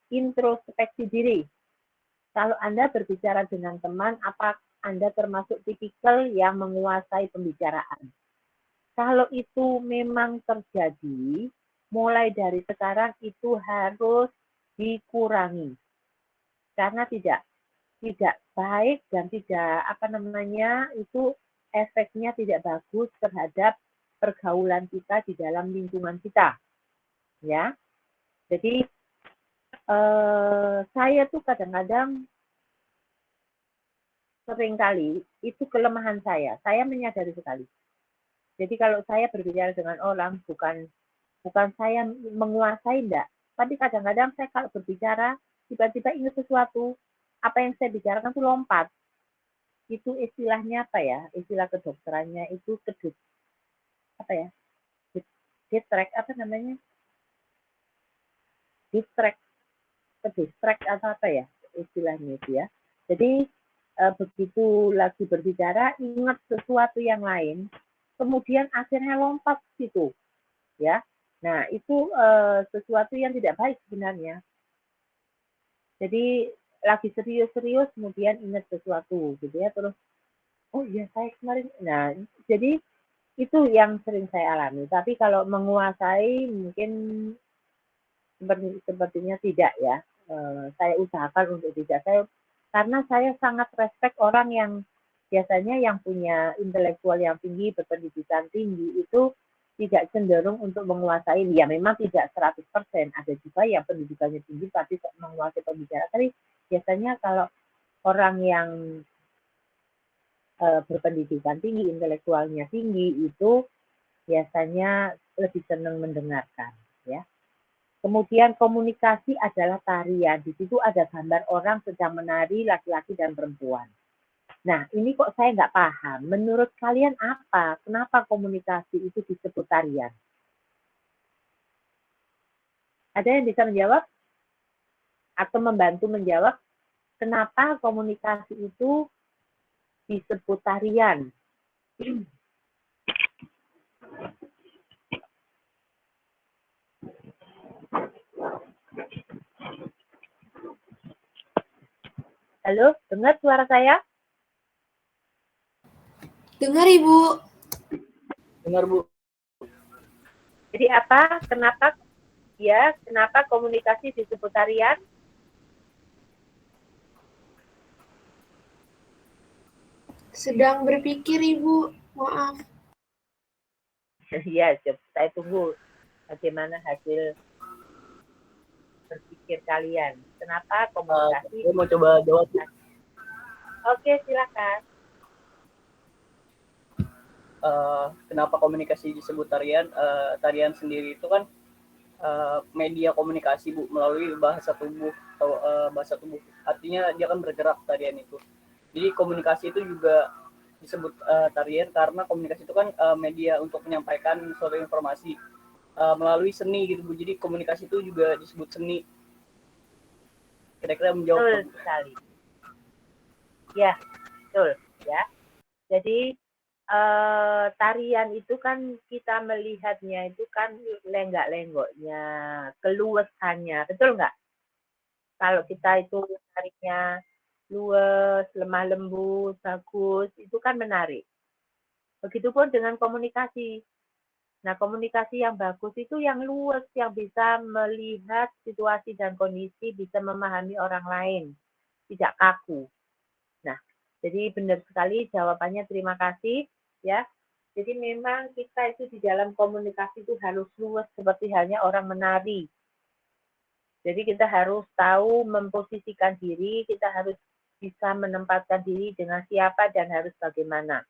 introspeksi diri. Kalau Anda berbicara dengan teman, apa Anda termasuk tipikal yang menguasai pembicaraan? Kalau itu memang terjadi, mulai dari sekarang itu harus dikurangi. Karena tidak baik dan tidak itu efeknya tidak bagus terhadap pergaulan kita di dalam lingkungan kita. Ya. Jadi saya tuh kadang-kadang seringkali itu kelemahan saya. Saya menyadari sekali. Jadi kalau saya berbicara dengan orang bukan saya menguasai enggak, tapi kadang-kadang saya kalau berbicara tiba-tiba ingat sesuatu, apa yang saya bicarakan itu lompat. Itu istilahnya apa ya? Istilah kedokterannya itu distract atau apa ya istilahnya itu ya. Jadi begitu lagi berbicara ingat sesuatu yang lain, kemudian akhirnya lompat situ, ya. Nah itu sesuatu yang tidak baik sebenarnya. Jadi lagi serius-serius kemudian ingat sesuatu gitu ya, terus oh iya saya kemarin. Nah jadi itu yang sering saya alami. Tapi kalau menguasai mungkin sepertinya tidak ya. Saya usahakan untuk tidak. Karena saya sangat respect orang yang biasanya yang punya intelektual yang tinggi, berpendidikan tinggi itu tidak cenderung untuk menguasai. Ya memang tidak 100%. Ada juga yang pendidikannya tinggi tapi menguasai pembicaraan. Tapi biasanya kalau orang yang berpendidikan tinggi, intelektualnya tinggi itu biasanya lebih senang mendengarkan, ya. Kemudian komunikasi adalah tarian. Di situ ada gambar orang sedang menari, laki-laki dan perempuan. Nah, ini kok saya nggak paham. Menurut kalian apa? Kenapa komunikasi itu disebut tarian? Ada yang bisa menjawab? Atau membantu menjawab? Kenapa komunikasi itu disebut tarian? Halo, dengar suara saya? Dengar, Ibu. Dengar, Bu. Jadi apa? Kenapa komunikasi disebut tarian? Sedang berpikir, Ibu. Maaf. Ya, saya tunggu bagaimana hasil berpikir kalian. Kenapa komunikasi? Saya mau coba jawab. Oke, silakan. Kenapa komunikasi disebut tarian? Tarian sendiri itu kan media komunikasi, Bu, melalui bahasa tubuh atau bahasa tubuh. Artinya dia kan bergerak tarian itu. Jadi komunikasi itu juga disebut tarian karena komunikasi itu kan media untuk menyampaikan suatu informasi melalui seni gitu, Bu. Jadi komunikasi itu juga disebut seni. Kira-kira menjawab. Betul sekali. Ya, betul ya. Jadi tarian itu kan kita melihatnya itu kan lenggak-lenggoknya, keluasannya, betul nggak? Kalau kita itu tariknya luwes, lemah lembut, bagus, itu kan menarik. Begitupun dengan komunikasi. Nah, komunikasi yang bagus itu yang luwes, yang bisa melihat situasi dan kondisi, bisa memahami orang lain, tidak kaku. Nah, jadi benar sekali jawabannya, terima kasih ya. Jadi memang kita itu di dalam komunikasi itu harus luwes seperti halnya orang menari. Jadi kita harus tahu memposisikan diri, kita harus bisa menempatkan diri dengan siapa dan harus bagaimana.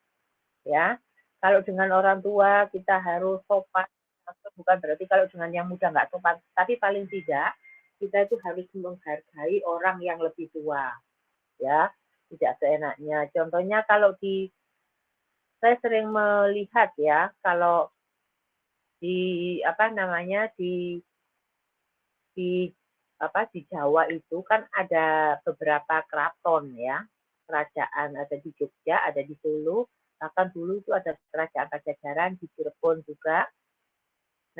Ya, kalau dengan orang tua kita harus sopan, bukan berarti kalau dengan yang muda nggak sopan, tapi paling tidak kita itu harus menghargai orang yang lebih tua, ya, tidak seenaknya. Contohnya kalau saya sering melihat ya, kalau di apa namanya di Jawa itu kan ada beberapa keraton ya, kerajaan, ada di Jogja, ada di Solo, bahkan dulu itu ada kerajaan Pajajaran di Cirebon juga.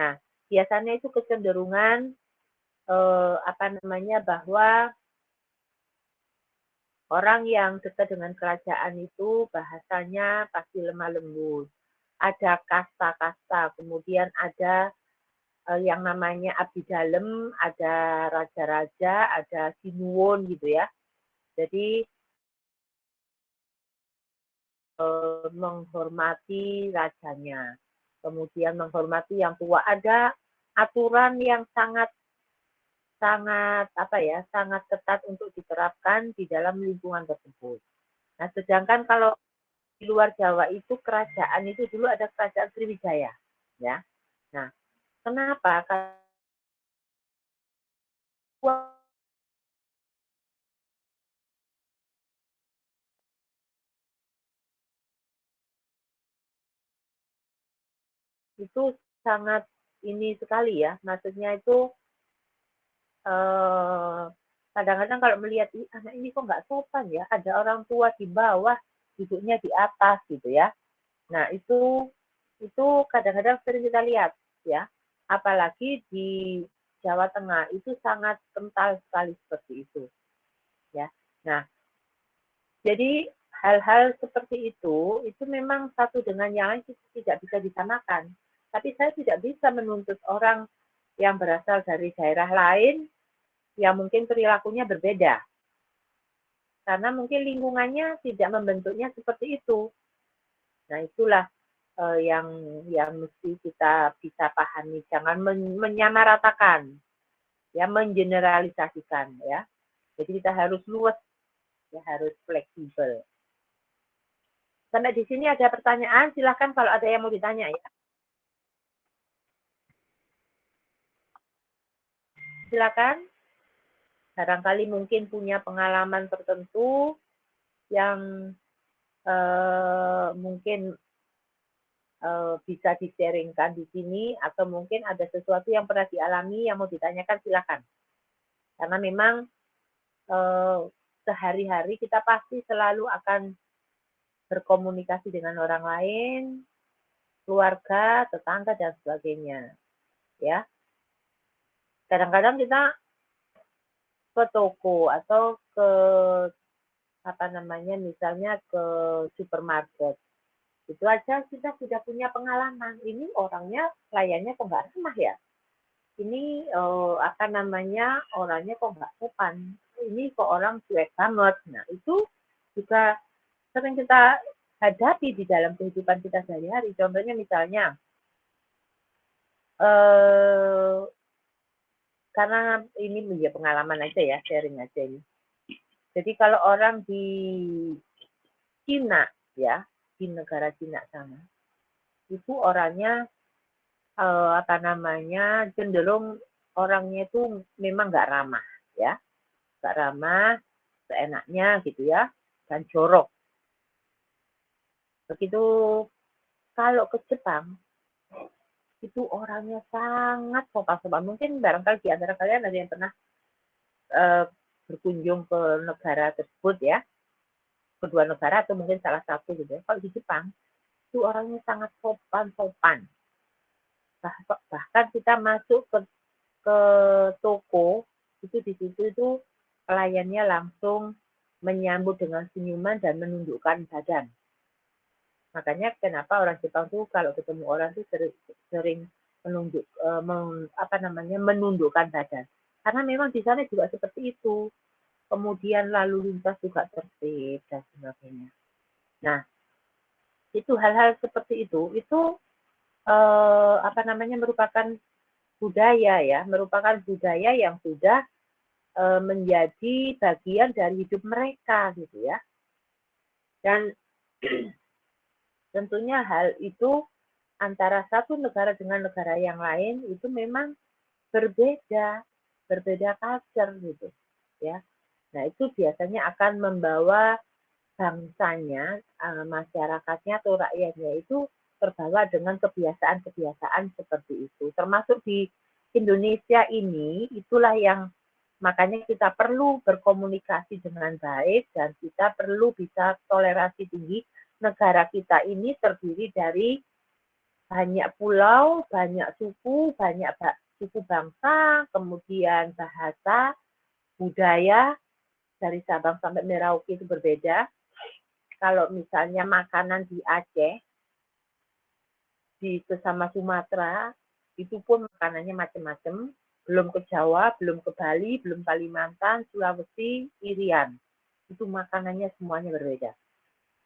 Nah, biasanya itu kecenderungan bahwa orang yang dekat dengan kerajaan itu bahasanya pasti lemah lembut. Ada kasta-kasta, kemudian ada yang namanya abdi dalem, ada raja-raja, ada sinuwun gitu ya. Jadi menghormati rajanya, kemudian menghormati yang tua. Ada aturan yang sangat ketat untuk diterapkan di dalam lingkungan tersebut. Nah, sedangkan kalau di luar Jawa itu kerajaan itu dulu ada kerajaan Sriwijaya, ya. Nah, kenapa? Karena itu sangat ini sekali ya, maksudnya itu kadang-kadang kalau melihat anak ini kok nggak sopan ya, ada orang tua di bawah, duduknya di atas gitu ya. Nah itu kadang-kadang sering kita lihat ya, apalagi di Jawa Tengah itu sangat kental sekali seperti itu ya. Nah jadi hal-hal seperti itu memang satu dengan yang lain tidak bisa disamakan. Tapi saya tidak bisa menuntut orang yang berasal dari daerah lain yang mungkin perilakunya berbeda. Karena mungkin lingkungannya tidak membentuknya seperti itu. Nah, itulah yang mesti kita bisa pahami. Jangan menyamaratakan, ya, mengeneralisasikan, ya. Jadi kita harus luas, ya, harus fleksibel. Sampai di sini ada pertanyaan, silakan kalau ada yang mau ditanya ya. Silakan. Barangkali mungkin punya pengalaman tertentu yang mungkin bisa di-sharingkan di sini, atau mungkin ada sesuatu yang pernah dialami yang mau ditanyakan, silakan. Karena memang sehari-hari kita pasti selalu akan berkomunikasi dengan orang lain, keluarga, tetangga, dan sebagainya. Ya. Kadang-kadang kita ke toko atau ke misalnya ke supermarket. Itu aja kita sudah punya pengalaman. Ini orangnya, pelayannya kok nggak ramah ya? Ini orangnya kok nggak sopan. Ini kok orang cuek banget. Nah, itu juga sering kita hadapi di dalam kehidupan kita sehari-hari. Contohnya misalnya, karena ini menjadi pengalaman aja ya, sharing aja ini. Jadi kalau orang di Cina ya, di negara Cina sana, itu orangnya cenderung orangnya itu memang nggak ramah ya, nggak ramah, seenaknya gitu ya, dan jorok. Begitu kalau ke Jepang, itu orangnya sangat sopan-sopan. Mungkin barangkali di antara kalian ada yang pernah berkunjung ke negara tersebut ya, kedua negara atau mungkin salah satu gitu ya. Kalau di Jepang itu orangnya sangat sopan. Bahkan kita masuk ke toko, itu di situ itu pelayannya langsung menyambut dengan senyuman dan menundukkan badan. Makanya kenapa orang Jepang tuh kalau ketemu orang tuh sering menundukkan badan. Karena memang di sana juga seperti itu. Kemudian lalu lintas juga tertib dan sebagainya. Nah, itu hal-hal seperti itu merupakan budaya ya, merupakan budaya yang sudah menjadi bagian dari hidup mereka gitu ya. Dan tentunya hal itu antara satu negara dengan negara yang lain itu memang berbeda culture gitu ya. Nah, itu biasanya akan membawa bangsanya, masyarakatnya atau rakyatnya itu terbawa dengan kebiasaan-kebiasaan seperti itu. Termasuk di Indonesia ini, itulah yang makanya kita perlu berkomunikasi dengan baik dan kita perlu bisa toleransi tinggi. Negara kita ini terdiri dari banyak pulau, banyak suku, banyak suku bangsa, kemudian bahasa, budaya, dari Sabang sampai Merauke itu berbeda. Kalau misalnya makanan di Aceh, di sesama Sumatera, itu pun makanannya macam-macam. Belum ke Jawa, belum ke Bali, belum Kalimantan, Sulawesi, Irian. Itu makanannya semuanya berbeda.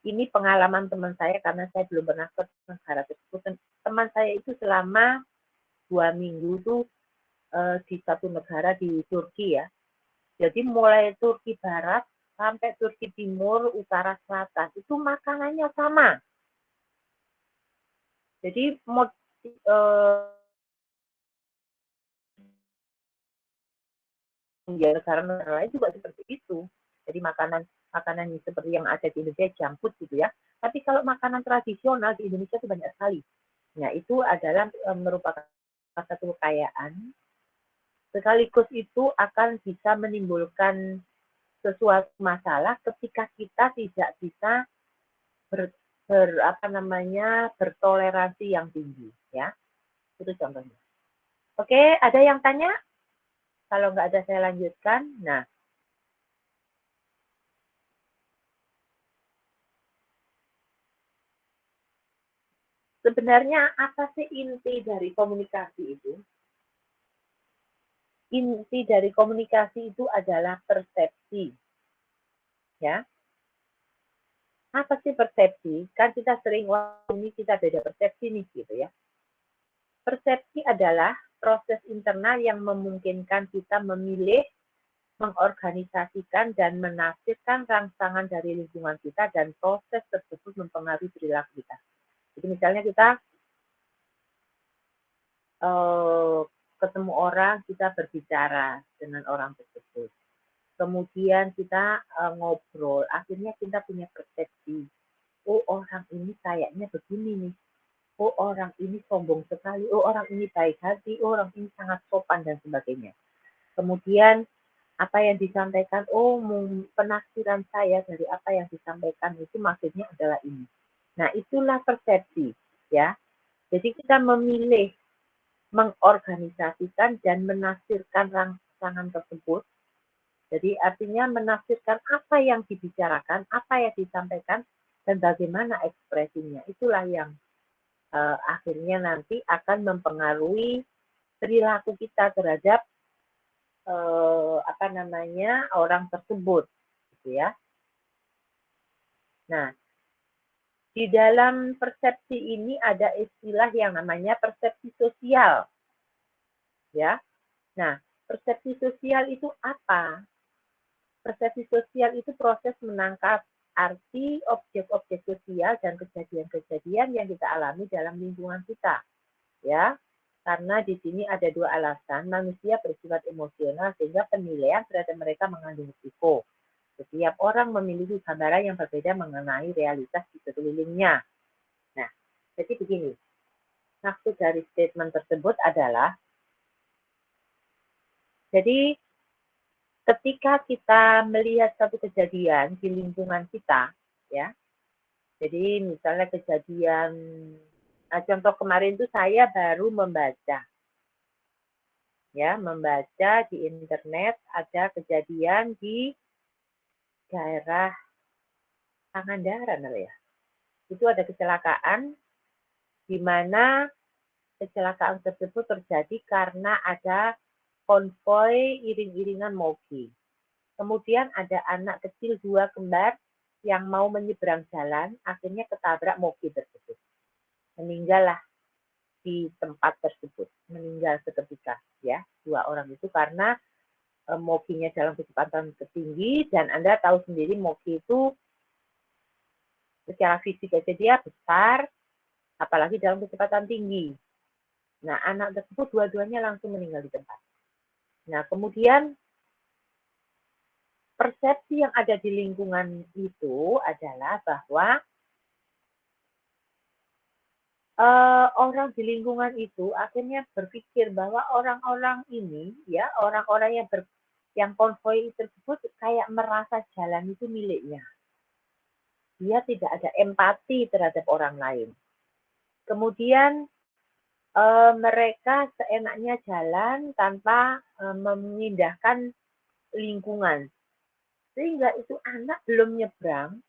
Ini pengalaman teman saya karena saya belum pernah ke negara tersebut. Teman saya itu selama 2 minggu itu di satu negara di Turki ya. Jadi mulai Turki Barat sampai Turki Timur, Utara, Selatan, itu makanannya sama. Jadi negara-negara lain juga seperti itu. Jadi makanan seperti yang ada di Indonesia, junk food gitu ya. Tapi kalau makanan tradisional di Indonesia itu banyak sekali. Nah, itu adalah merupakan satu kekayaan. Sekaligus itu akan bisa menimbulkan sesuatu masalah ketika kita tidak bisa bertoleransi yang tinggi ya. Itu contohnya. Oke, ada yang tanya? Kalau nggak ada saya lanjutkan. Nah, sebenarnya apa sih inti dari komunikasi itu? Inti dari komunikasi itu adalah persepsi. Ya. Apa sih persepsi? Kan kita sering, ini kita beda persepsi nih gitu ya. Persepsi adalah proses internal yang memungkinkan kita memilih, mengorganisasikan, dan menafsirkan rangsangan dari lingkungan kita dan proses tersebut mempengaruhi perilaku kita. Jadi misalnya kita ketemu orang, kita berbicara dengan orang tersebut. Kemudian kita ngobrol, akhirnya kita punya persepsi. Oh, orang ini kayaknya begini nih. Oh, orang ini sombong sekali. Oh, orang ini baik hati. Oh, orang ini sangat sopan dan sebagainya. Kemudian apa yang disampaikan, oh, penafsiran saya dari apa yang disampaikan itu maksudnya adalah ini. Nah, itulah persepsi, ya. Jadi kita memilih, mengorganisasikan dan menafsirkan rangsangan tersebut. Jadi artinya menafsirkan apa yang dibicarakan, apa yang disampaikan, dan bagaimana ekspresinya. Itulah yang akhirnya nanti akan mempengaruhi perilaku kita terhadap orang tersebut, gitu ya. Nah, di dalam persepsi ini ada istilah yang namanya persepsi sosial, ya. Nah, persepsi sosial itu apa? Persepsi sosial itu proses menangkap arti objek-objek sosial dan kejadian-kejadian yang kita alami dalam lingkungan kita, ya. Karena di sini ada 2 alasan, manusia bersifat emosional sehingga penilaian terhadap mereka mengandung risiko. Setiap orang memiliki gambaran yang berbeda mengenai realitas di sekelilingnya. Nah, jadi begini, maksud dari statement tersebut adalah, jadi ketika kita melihat satu kejadian di lingkungan kita, ya, Jadi misalnya kejadian, contoh kemarin itu saya baru membaca di internet ada kejadian di daerah Pangandaran ya. Itu ada kecelakaan di mana kecelakaan tersebut terjadi karena ada konvoi iring-iringan mobil. Kemudian ada anak kecil 2 kembar yang mau menyeberang jalan, akhirnya ketabrak mobil tersebut. Meninggallah di tempat tersebut, meninggal seketika ya 2 orang itu karena mobilnya dalam kecepatan tinggi, dan Anda tahu sendiri mobil itu secara fisik aja dia besar, apalagi dalam kecepatan tinggi. Nah, anak tersebut dua-duanya langsung meninggal di tempat. Nah, kemudian persepsi yang ada di lingkungan itu adalah bahwa orang di lingkungan itu akhirnya berpikir bahwa orang-orang ini, ya, orang-orang yang konvoi tersebut kayak merasa jalan itu miliknya. Dia tidak ada empati terhadap orang lain. Kemudian mereka seenaknya jalan tanpa memindahkan lingkungan. Sehingga itu anak belum nyebrang,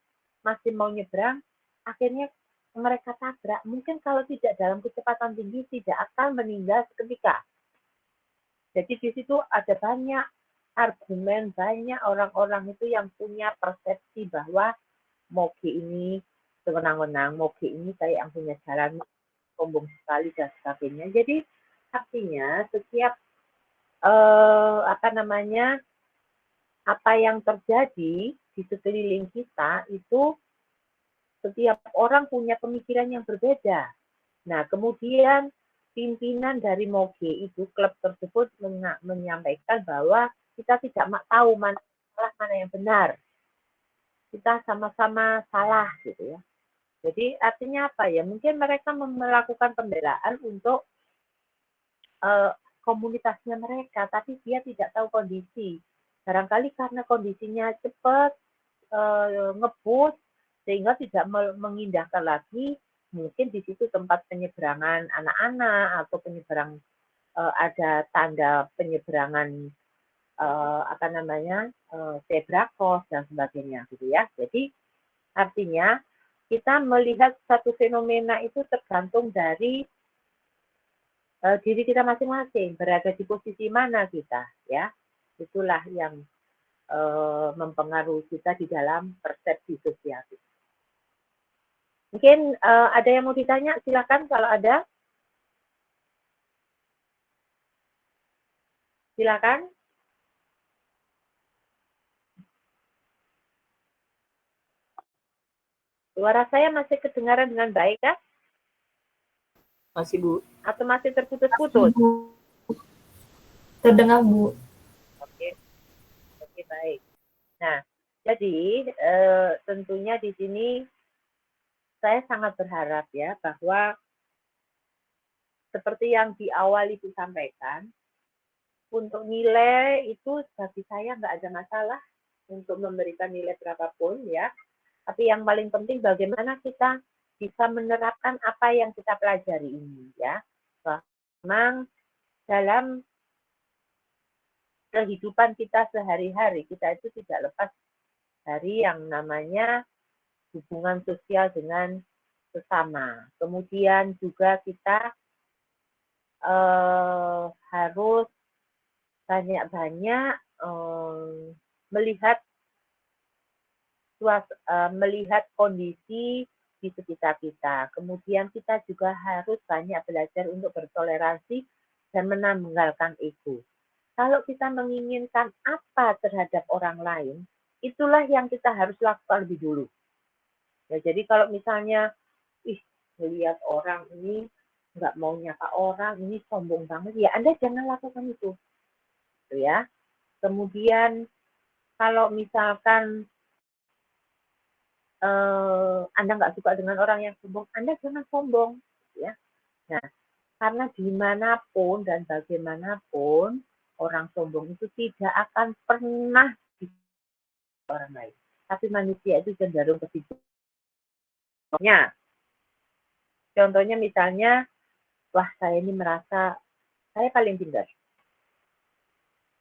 masih mau nyebrang, akhirnya mereka tabrak. Mungkin kalau tidak dalam kecepatan tinggi tidak akan meninggal seketika. Jadi di situ ada banyak argumen, banyak orang-orang itu yang punya persepsi bahwa moge ini sewenang-wenang, moge ini kayak yang punya jalan, sombong sekali dan sebagainya. Jadi artinya setiap apa yang terjadi di sekeliling kita itu setiap orang punya pemikiran yang berbeda. Nah, kemudian pimpinan dari moge itu, klub tersebut menyampaikan bahwa kita tidak tahu mana salah, mana yang benar. Kita sama-sama salah gitu ya. Jadi artinya apa ya? Mungkin mereka melakukan pembelaan untuk komunitasnya mereka, tapi dia tidak tahu kondisi. Barangkali karena kondisinya cepat, ngebut, sehingga tidak mengindahkan lagi, mungkin di situ tempat penyeberangan anak-anak atau penyeberang ada tanda penyeberangan zebra cross dan sebagainya gitu ya. Jadi artinya kita melihat satu fenomena itu tergantung dari diri kita masing-masing, berada di posisi mana kita ya. Itulah yang mempengaruhi kita di dalam persepsi sosial. Mungkin ada yang mau ditanya, silakan kalau ada. Silakan. Suara saya masih kedengaran dengan baik kan? Masih, Bu. Atau masih terputus-putus? Terdengar, Bu. Oke, baik. Nah, jadi tentunya di sini saya sangat berharap ya bahwa seperti yang di awal itu sampaikan, untuk nilai itu bagi saya nggak ada masalah untuk memberikan nilai berapapun ya. Tapi yang paling penting bagaimana kita bisa menerapkan apa yang kita pelajari ini ya. Memang dalam kehidupan kita sehari-hari kita itu tidak lepas dari yang namanya hubungan sosial dengan sesama. Kemudian juga kita harus banyak-banyak melihat kondisi di sekitar kita. Kemudian kita juga harus banyak belajar untuk bertoleransi dan menanggalkan ego. Kalau kita menginginkan apa terhadap orang lain, itulah yang kita harus lakukan lebih dulu. Ya, jadi kalau misalnya, melihat orang ini nggak mau nyapa orang, ini sombong banget, ya Anda jangan lakukan itu. Ya. Kemudian kalau misalkan Anda nggak suka dengan orang yang sombong, Anda jangan sombong. Ya. Nah, karena dimanapun dan bagaimanapun, orang sombong itu tidak akan pernah orang lain. Tapi manusia itu cenderung ke situ. Contohnya misalnya, wah saya ini merasa saya paling pintar.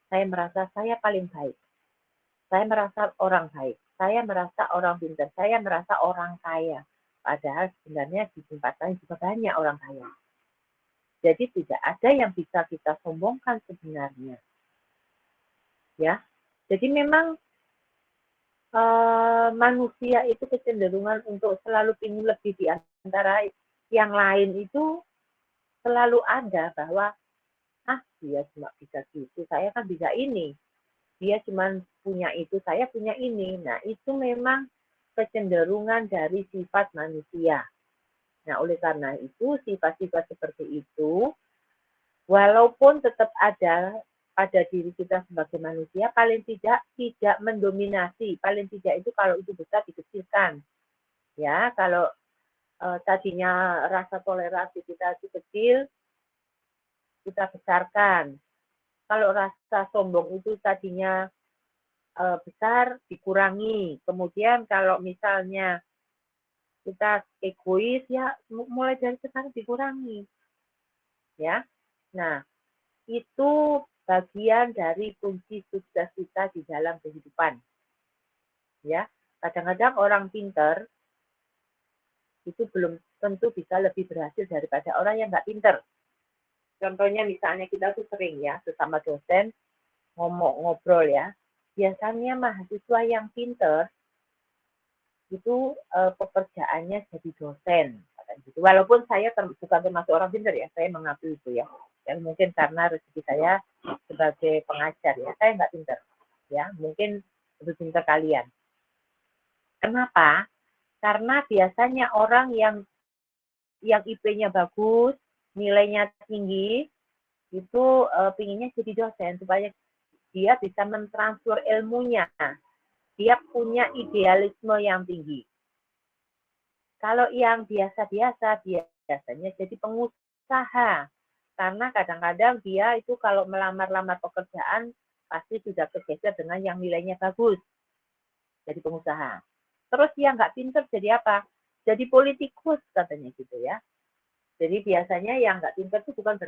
Saya merasa saya paling baik. Saya merasa orang baik. Saya merasa orang pintar. Saya merasa orang kaya. Padahal sebenarnya di tempat lain juga banyak orang kaya. Jadi tidak ada yang bisa kita sombongkan sebenarnya. Ya, jadi memang manusia itu kecenderungan untuk selalu ingin lebih di antara yang lain itu selalu ada bahwa dia cuma bisa gitu, saya kan bisa ini. Dia cuma punya itu, saya punya ini. Nah, itu memang kecenderungan dari sifat manusia. Nah, oleh karena itu, sifat-sifat seperti itu, walaupun tetap ada pada diri kita sebagai manusia, paling tidak mendominasi. Paling tidak itu kalau itu besar dikecilkan. Ya, kalau tadinya rasa toleransi kita itu kecil, kita besarkan. Kalau rasa sombong itu tadinya besar, dikurangi. Kemudian kalau misalnya kita egois, ya mulai dari sekarang dikurangi. Ya, nah itu bagian dari kunci sukses kita di dalam kehidupan. Ya, kadang-kadang orang pintar itu belum tentu bisa lebih berhasil daripada orang yang nggak pintar. Contohnya misalnya kita tuh sering ya sesama dosen ngobrol ya. Biasanya mahasiswa yang pintar itu pekerjaannya jadi dosen. Gitu. Walaupun saya bukan termasuk orang pintar ya, saya mengakui itu ya. Dan mungkin karena rezeki saya sebagai pengajar ya, saya nggak pintar. Ya, mungkin lebih pintar kalian. Kenapa? Karena biasanya orang yang IP-nya bagus, nilainya tinggi, itu pinginnya jadi dosen supaya dia bisa mentransfer ilmunya. Dia punya idealisme yang tinggi. Kalau yang biasa-biasa, biasanya jadi pengusaha. Karena kadang-kadang dia itu kalau melamar-lamar pekerjaan, pasti sudah tergeser dengan yang nilainya bagus. Jadi pengusaha. Terus yang nggak pinter jadi apa? Jadi politikus katanya gitu ya. Jadi biasanya yang nggak pinter itu bukan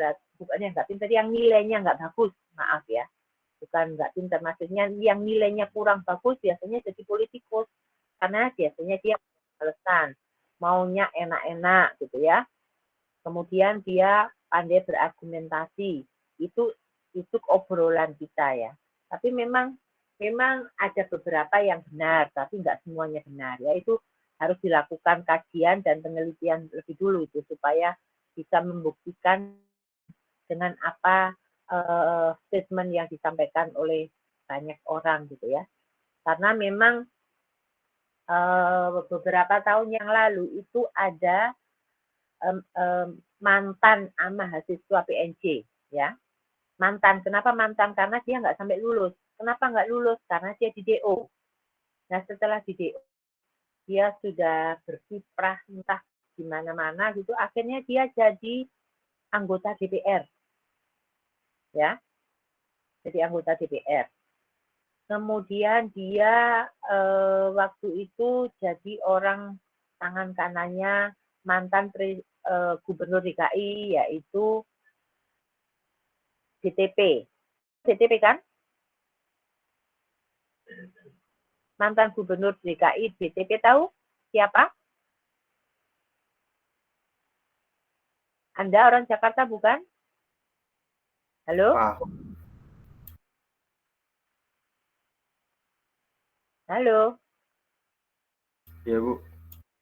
yang nggak pinter, yang nilainya nggak bagus. Maaf ya. Bukan nggak pinter, maksudnya yang nilainya kurang bagus biasanya jadi politikus. Karena biasanya dia alasan maunya enak-enak gitu ya. Kemudian dia pandai berargumentasi. Itu obrolan kita ya. Tapi memang ada beberapa yang benar, tapi nggak semuanya benar. Ya itu harus dilakukan kajian dan penelitian lebih dulu itu supaya bisa membuktikan dengan apa statement yang disampaikan oleh banyak orang gitu ya. Karena memang beberapa tahun yang lalu itu ada mantan mahasiswa PNJ ya. Mantan, kenapa mantan? Karena dia nggak sampai lulus. Kenapa nggak lulus? Karena dia di DO. Nah setelah di DO, dia sudah berkiprah entah di mana-mana gitu, akhirnya dia jadi anggota DPR. Ya, jadi anggota DPR. Kemudian dia waktu itu jadi orang tangan kanannya mantan gubernur DKI, yaitu BTP. BTP kan? Mantan gubernur DKI BTP, tahu siapa? Anda orang Jakarta bukan? Halo? Halo? Iya, Bu.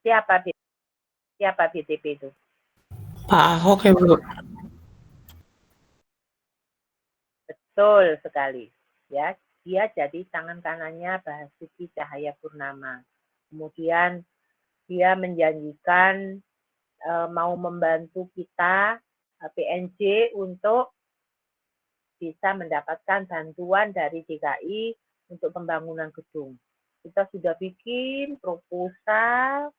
Siapa BTP itu? Pak Ahok ya, Bu. Betul sekali. Ya, dia jadi tangan kanannya Basuki Cahayapurnama. Kemudian dia menjanjikan mau membantu kita PNJ untuk bisa mendapatkan bantuan dari DKI untuk pembangunan gedung. Kita sudah bikin proposal,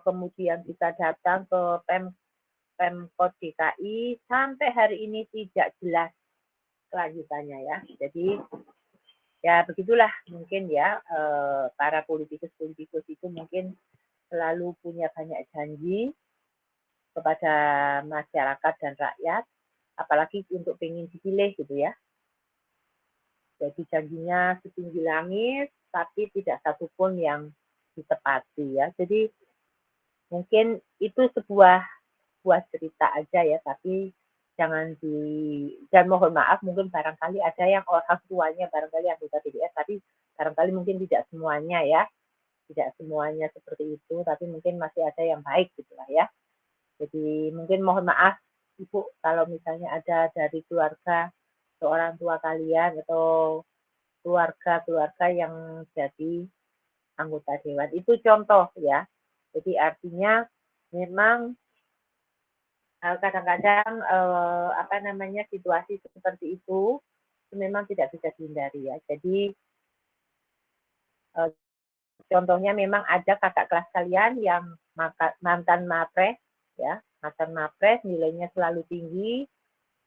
kemudian kita datang ke Pemkot DKI, sampai hari ini tidak jelas kelanjutannya ya. Jadi ya begitulah mungkin ya, para politikus itu mungkin selalu punya banyak janji kepada masyarakat dan rakyat, apalagi untuk pengen dipilih gitu ya. Jadi janjinya setinggi langit, tapi tidak satupun yang ditepati ya. Jadi mungkin itu sebuah cerita aja ya, tapi dan mohon maaf mungkin barangkali ada yang orang tuanya barangkali anggota DPR, tapi barangkali mungkin tidak semuanya ya, tidak semuanya seperti itu, tapi mungkin masih ada yang baik gitulah ya. Jadi mungkin mohon maaf Ibu kalau misalnya ada dari keluarga seorang tua kalian atau keluarga-keluarga yang jadi anggota dewan. Itu contoh ya. Jadi artinya memang kadang-kadang situasi seperti itu memang tidak bisa dihindari ya. Jadi contohnya memang ada kakak kelas kalian yang mantan mapres ya, mantan mapres nilainya selalu tinggi.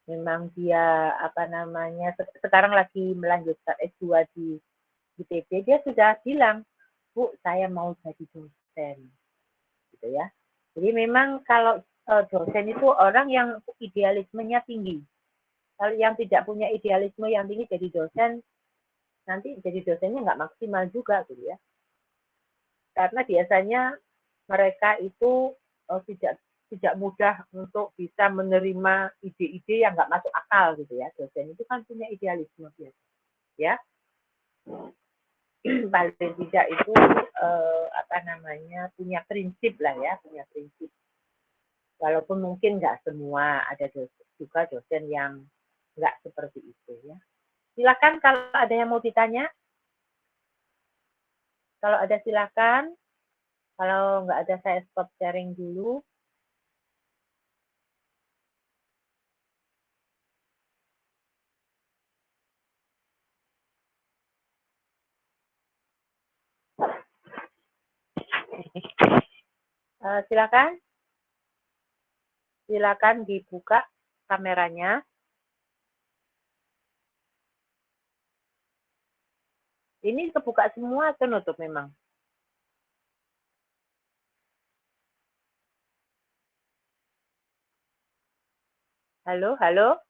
Memang dia sekarang lagi melanjutkan S2 di ITB, dia sudah bilang, Bu, saya mau jadi dosen, gitu ya. Jadi memang kalau dosen itu orang yang idealismenya tinggi. Kalau yang tidak punya idealisme yang tinggi jadi dosen, nanti jadi dosennya nggak maksimal juga, gitu ya. Karena biasanya mereka itu tidak mudah untuk bisa menerima ide-ide yang nggak masuk akal gitu ya. Dosen itu kan punya idealisme biasa, ya. Paling tidak itu punya prinsip lah ya, punya prinsip. Walaupun mungkin nggak semua, ada juga dosen yang nggak seperti itu ya. Silakan kalau ada yang mau ditanya. Kalau ada silakan. Kalau nggak ada saya stop sharing dulu. Silakan. Silakan dibuka kameranya. Ini kebuka semua atau nutup memang? Halo, halo?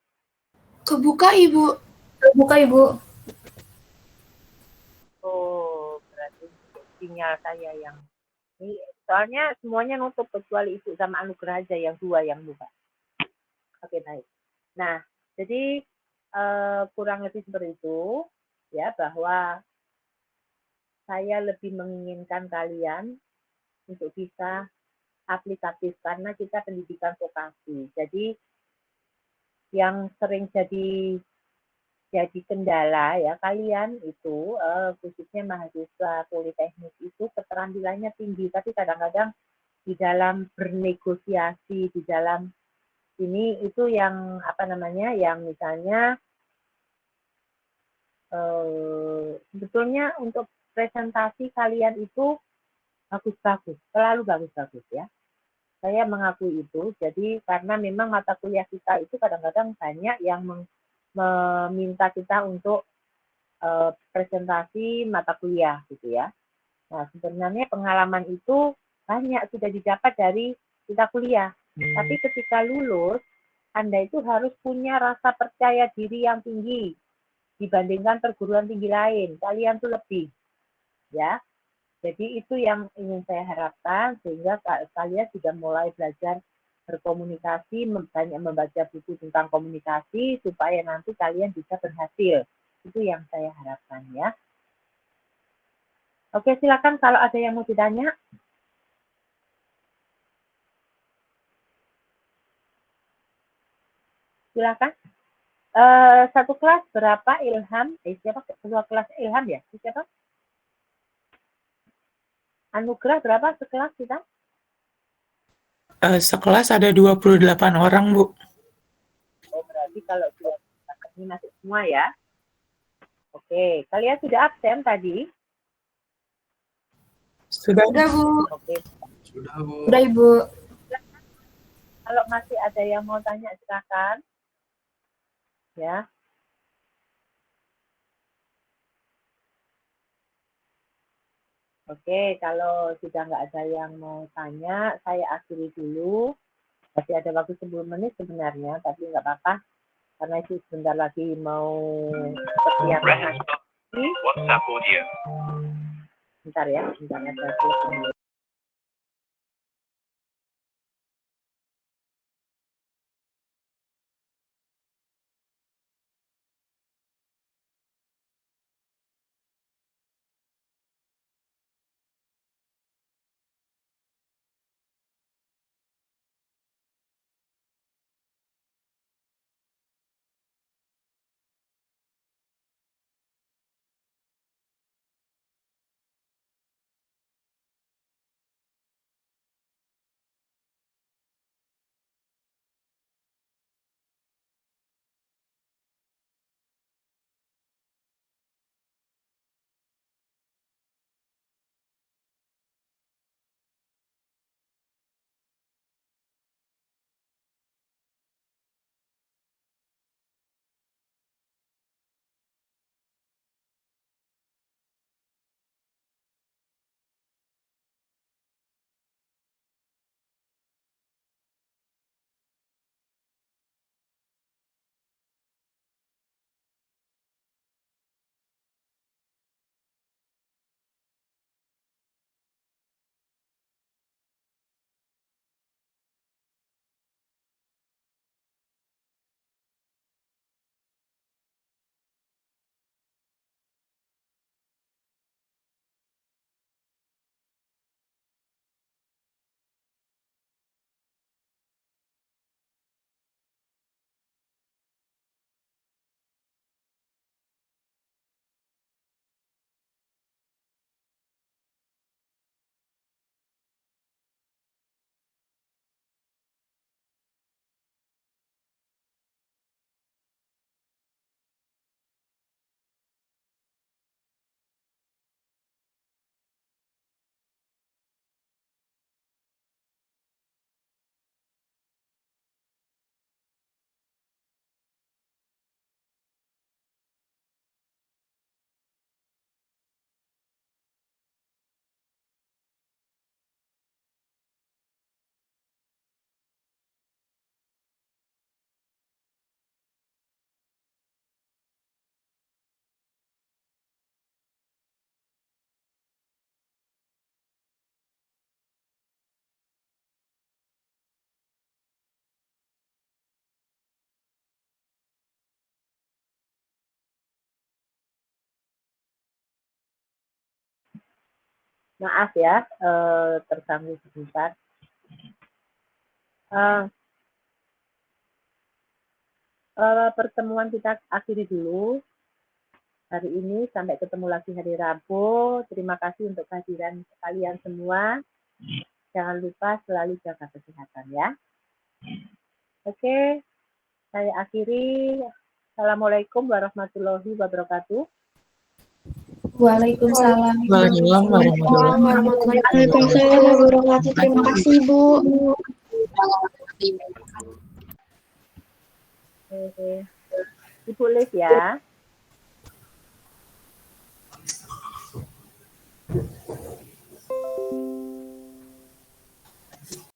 Kebuka, Ibu. Kebuka, Ibu. Oh, berarti sinyal saya yang ini. Soalnya semuanya nutup kecuali Ibu sama Anugerah aja yang dua yang buka. Oke, baik. Nah, jadi kurang lebih seperti itu ya, bahwa saya lebih menginginkan kalian untuk bisa aplikatif karena kita pendidikan vokasi. Jadi yang sering jadi kendala ya kalian itu khususnya mahasiswa politeknik itu keterampilannya tinggi, tapi kadang-kadang di dalam bernegosiasi, di dalam ini itu yang yang misalnya sebetulnya untuk presentasi kalian itu bagus-bagus, selalu bagus-bagus ya. Saya mengakui itu, jadi karena memang mata kuliah kita itu kadang-kadang banyak yang meminta kita untuk presentasi mata kuliah gitu ya. Nah sebenarnya pengalaman itu banyak sudah didapat dari kita kuliah. Tapi ketika lulus, Anda itu harus punya rasa percaya diri yang tinggi dibandingkan perguruan tinggi lain. Kalian tuh lebih, ya. Jadi itu yang ingin saya harapkan sehingga kalian sudah mulai belajar berkomunikasi, banyak membaca buku tentang komunikasi supaya nanti kalian bisa berhasil. Itu yang saya harapkan ya. Oke, silakan kalau ada yang mau ditanya. Silakan. Satu kelas berapa Ilham? Siapa? Ketua kelas Ilham ya? Siapa? Anugerah berapa sekelas kita? Sekelas ada 28 orang, Bu. Oh, berarti kalau ini masuk semua ya. Oke, kalian sudah absen tadi? Sudah, Bu. Oke. Sudah, Bu. Udah, Ibu. Kalau masih ada yang mau tanya silakan. Ya. Oke, kalau sudah nggak ada yang mau tanya, saya akhiri dulu. Masih ada waktu 10 menit sebenarnya, tapi nggak apa-apa. Karena itu sebentar lagi mau seperti yang nanti. Bentar ya, bentar ada tulisan. Maaf ya, terganggu sebentar. Pertemuan kita akhiri dulu hari ini. Sampai ketemu lagi hari Rabu. Terima kasih untuk kehadiran kalian semua. Jangan lupa selalu jaga kesehatan ya. Oke, saya akhiri. Assalamualaikum warahmatullahi wabarakatuh. Waalaikumsalam. Waalaikumsalam warahmatullahi Waalaikumsalam warahmatullahi wabarakatuh. Terima kasih, Ibu. Oke. Ibu Liv ya.